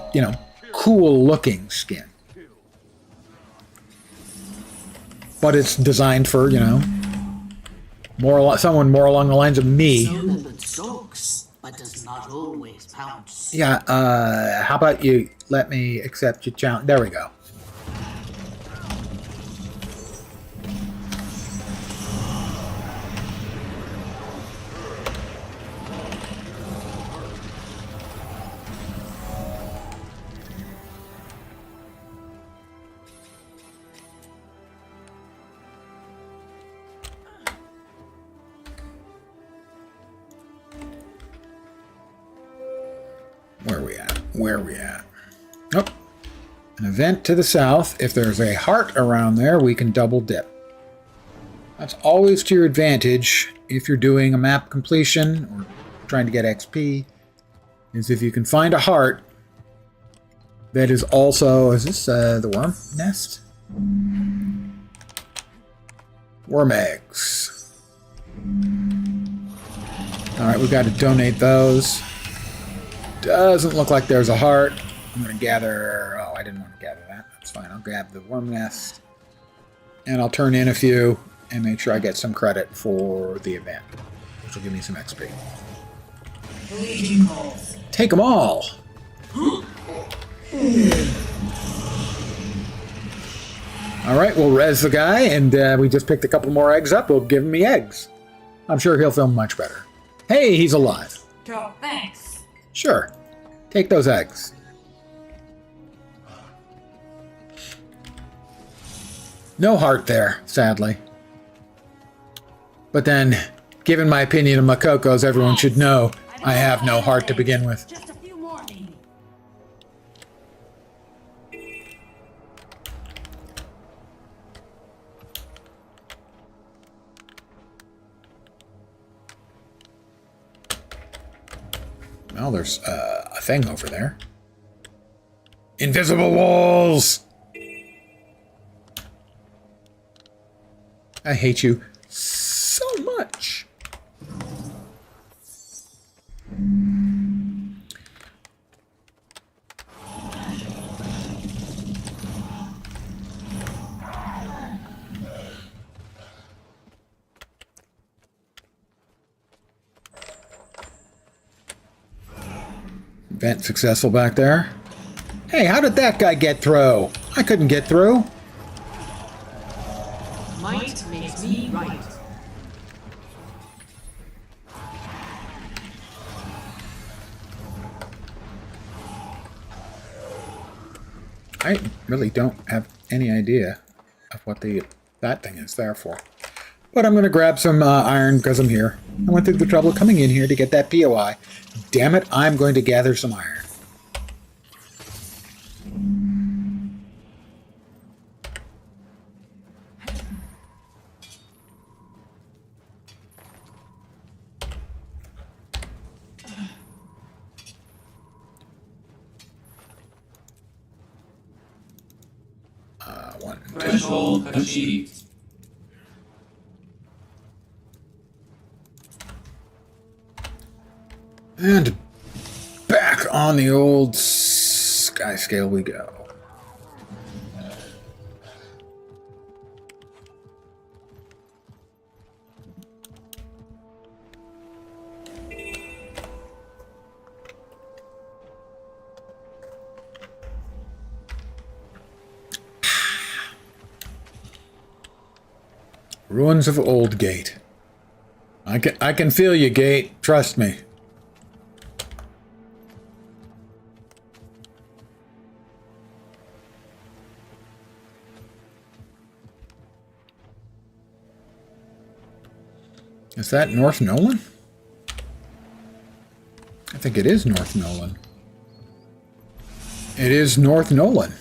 Speaker 1: cool looking skin. But it's designed for, someone more along the lines of me.
Speaker 8: That stalks, but does not always pounce.
Speaker 1: Yeah, how about you let me accept your challenge? There we go. Where are we at? Oh, an event to the south. If there's a heart around there, we can double dip. That's always to your advantage if you're doing a map completion or trying to get XP, is if you can find a heart that is also... Is this the worm nest? Worm eggs. Alright, we've got to donate those. Doesn't look like there's a heart. I'm going to gather... Oh, I didn't want to gather that. That's fine. I'll grab the worm nest. And I'll turn in a few and make sure I get some credit for the event, which will give me some XP.
Speaker 2: Legion calls.
Speaker 1: Take them all! Alright, we'll res the guy, and we just picked a couple more eggs up. We'll give him the eggs. I'm sure he'll feel much better. Hey, he's alive.
Speaker 2: Oh, thanks.
Speaker 1: Sure. Take those eggs. No heart there, sadly. But then, given my opinion of Makokos, everyone should know I have no heart to begin with.
Speaker 8: Just a few more, maybe.
Speaker 1: Well, there's a thing over there. Invisible walls! I hate you so much. Event successful back there. Hey, how did that guy get through? I couldn't get through.
Speaker 2: Might makes me right.
Speaker 1: I really don't have any idea of what that thing is there for. But I'm going to grab some iron because I'm here. I went through the trouble of coming in here to get that POI. Damn it, I'm going to gather some iron.
Speaker 5: Threshold achieved.
Speaker 1: And back on the old sky scale we go. Ruins of Old Gate. I can feel you, Gate. Trust me. Is that North Nolan? I think it is North Nolan. It is North Nolan.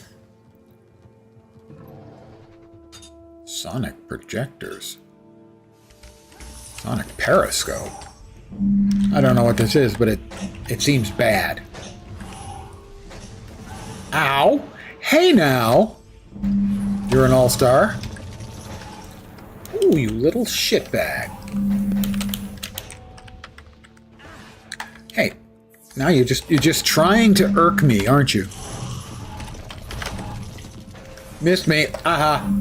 Speaker 1: Sonic projectors. Sonic periscope. I don't know what this is, but it seems bad. Ow! Hey now! You're an all-star. Ooh, you little shitbag. Hey, now you're just trying to irk me, aren't you? Missed me. Aha.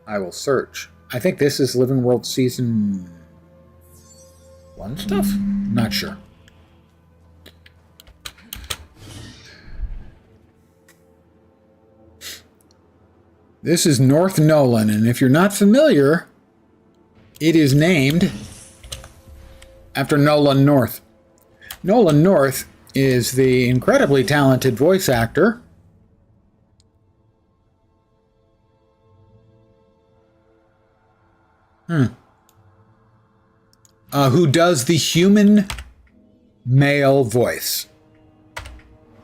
Speaker 1: I will search. I think this is Living World Season 1 stuff? Not sure. This is North Nolan, and if you're not familiar, it is named after Nolan North. Nolan North is the incredibly talented voice actor who does the human male voice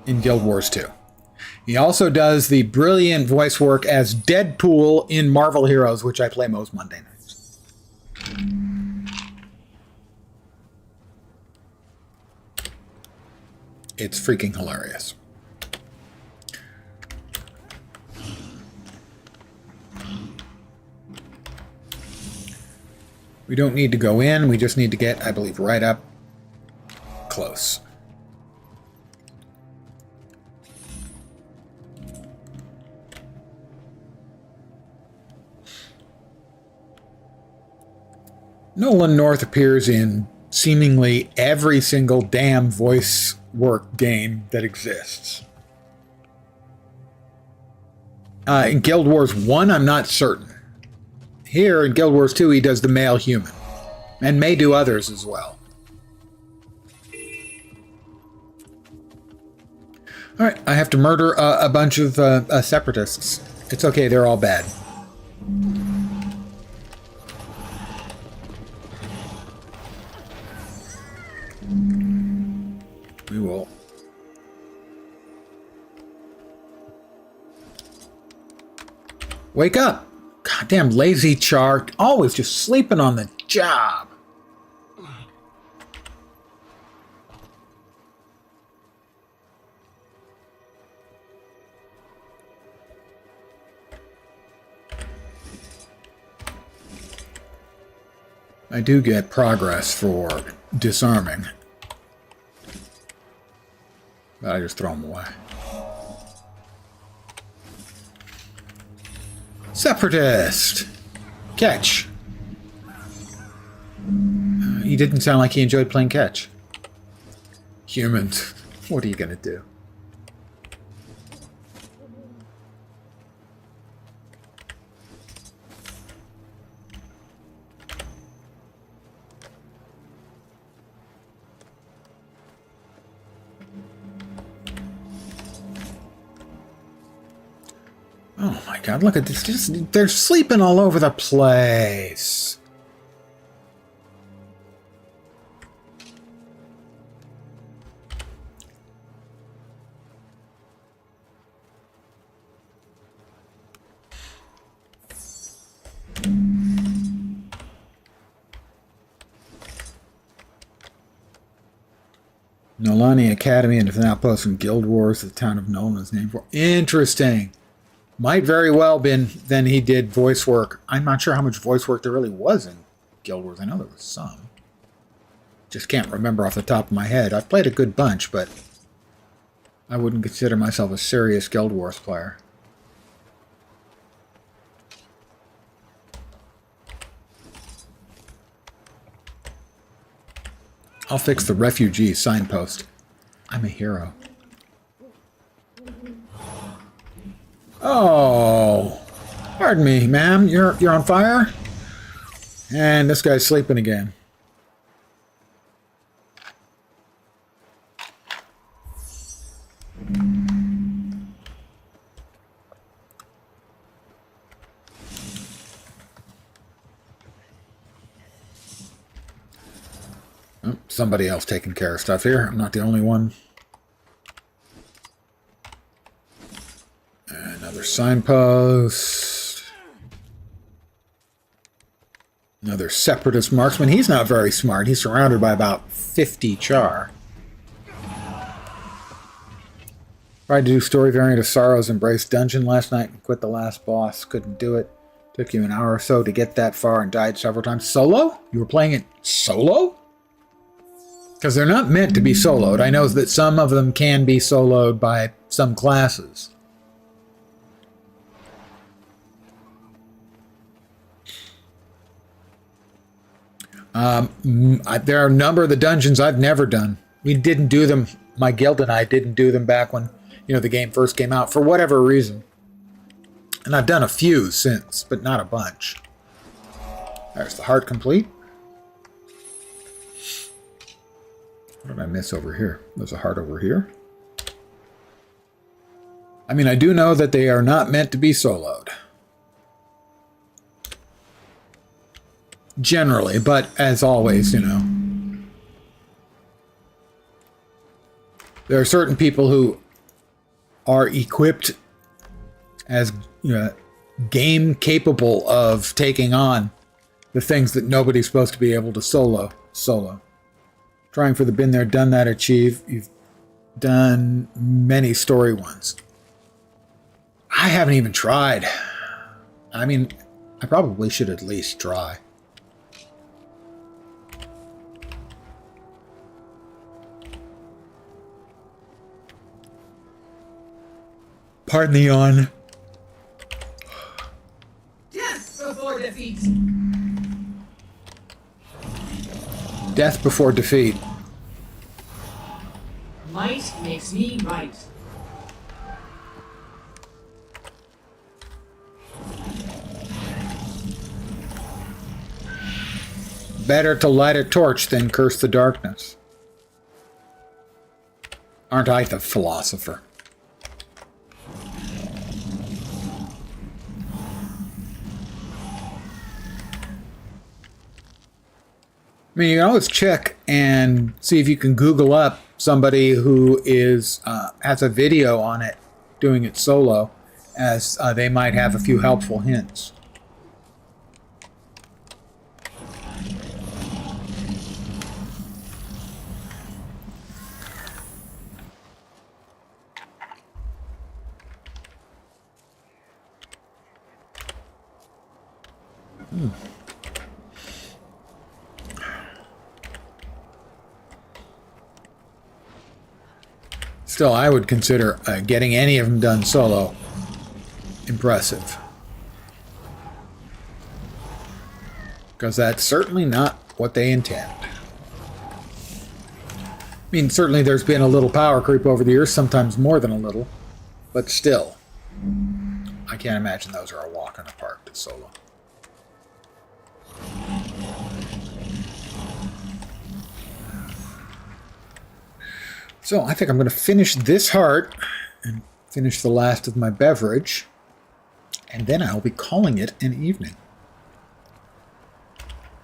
Speaker 1: in Guild Wars 2. He also does the brilliant voice work as Deadpool in Marvel Heroes, which I play most Monday nights. It's freaking hilarious. We don't need to go in, we just need to get, I believe, right up close. Nolan North appears in seemingly every single damn voice work game that exists. In Guild Wars 1, I'm not certain. Here in Guild Wars 2, he does the male human, and may do others as well. Alright, I have to murder a bunch of separatists. It's okay, they're all bad. We will. Wake up! Goddamn lazy Char, always just sleeping on the job. I do get progress for disarming. But I just throw them away. Separatist! Catch! He didn't sound like he enjoyed playing catch. Humans. What are you gonna do? Oh my god, look at this. They're sleeping all over the place. Nolani Academy and an outpost from Guild Wars, the town of Nolan is named for. Interesting. Might very well been then he did voice work. I'm not sure how much voice work there really was in Guild Wars. I know there was some. Just can't remember off the top of my head. I've played a good bunch, but I wouldn't consider myself a serious Guild Wars player. I'll fix the refugee signpost. I'm a hero. Oh, pardon me, ma'am. You're on fire? And this guy's sleeping again. Oh, somebody else taking care of stuff here. I'm not the only one. Another signpost. Another separatist marksman. He's not very smart. He's surrounded by about 50 char. Tried to do story variant of Sorrow's Embrace Dungeon last night and quit the last boss. Couldn't do it. Took you an hour or so to get that far and died several times. Solo? You were playing it solo? Because they're not meant to be soloed. I know that some of them can be soloed by some classes. There are a number of the dungeons I've never done. We didn't do them. My guild and I didn't do them back when, the game first came out for whatever reason. And I've done a few since, but not a bunch. There's the heart complete. What did I miss over here? There's a heart over here. I mean, I do know that they are not meant to be soloed. Generally, but as always, there are certain people who are equipped as game capable of taking on the things that nobody's supposed to be able to solo. Trying for the been there, done that, achieve. You've done many story ones. I haven't even tried. I mean, I probably should at least try. Pardon the yawn.
Speaker 2: Death before defeat.
Speaker 1: Death before defeat.
Speaker 2: Might makes me right.
Speaker 1: Better to light a torch than curse the darkness. Aren't I the philosopher? I mean, you can always check and see if you can Google up somebody who is has a video on it, doing it solo, as they might have a few helpful hints. Still, I would consider getting any of them done solo impressive. Because that's certainly not what they intend. I mean, certainly there's been a little power creep over the years, sometimes more than a little. But still, I can't imagine those are a walk in the park to solo. So I think I'm going to finish this heart and finish the last of my beverage, and then I'll be calling it an evening.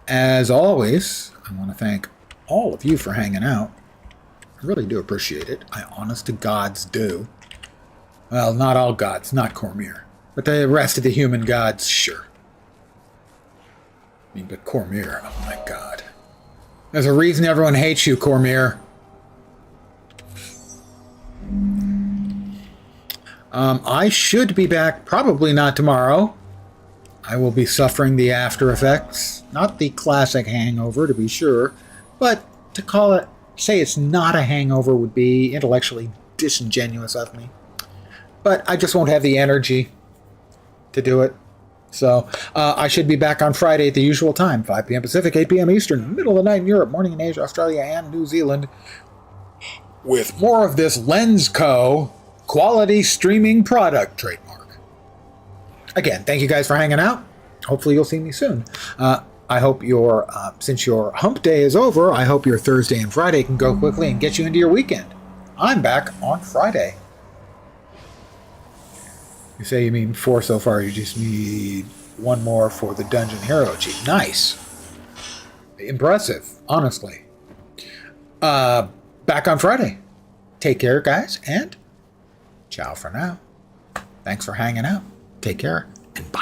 Speaker 1: As always, I want to thank all of you for hanging out. I really do appreciate it. I honest to gods do. Well, not all gods, not Cormier, but the rest of the human gods, sure. I mean, but Cormier, oh my god. There's a reason everyone hates you, Cormier. I should be back, probably not tomorrow. I will be suffering the after effects. Not the classic hangover, to be sure, but to call it, say it's not a hangover would be intellectually disingenuous of me. But I just won't have the energy to do it. So I should be back on Friday at the usual time, 5 p.m. Pacific, 8 p.m. Eastern, middle of the night in Europe, morning in Asia, Australia, and New Zealand, with more of this Lens Co. quality streaming product trademark. Again, thank you guys for hanging out. Hopefully you'll see me soon. I hope since your hump day is over, I hope your Thursday and Friday can go quickly and get you into your weekend. I'm back on Friday. You say you mean 4 so far, you just need 1 more for the Dungeon Hero Chief. Nice. Impressive, honestly. Back on Friday. Take care, guys, and ciao for now. Thanks for hanging out. Take care, and bye.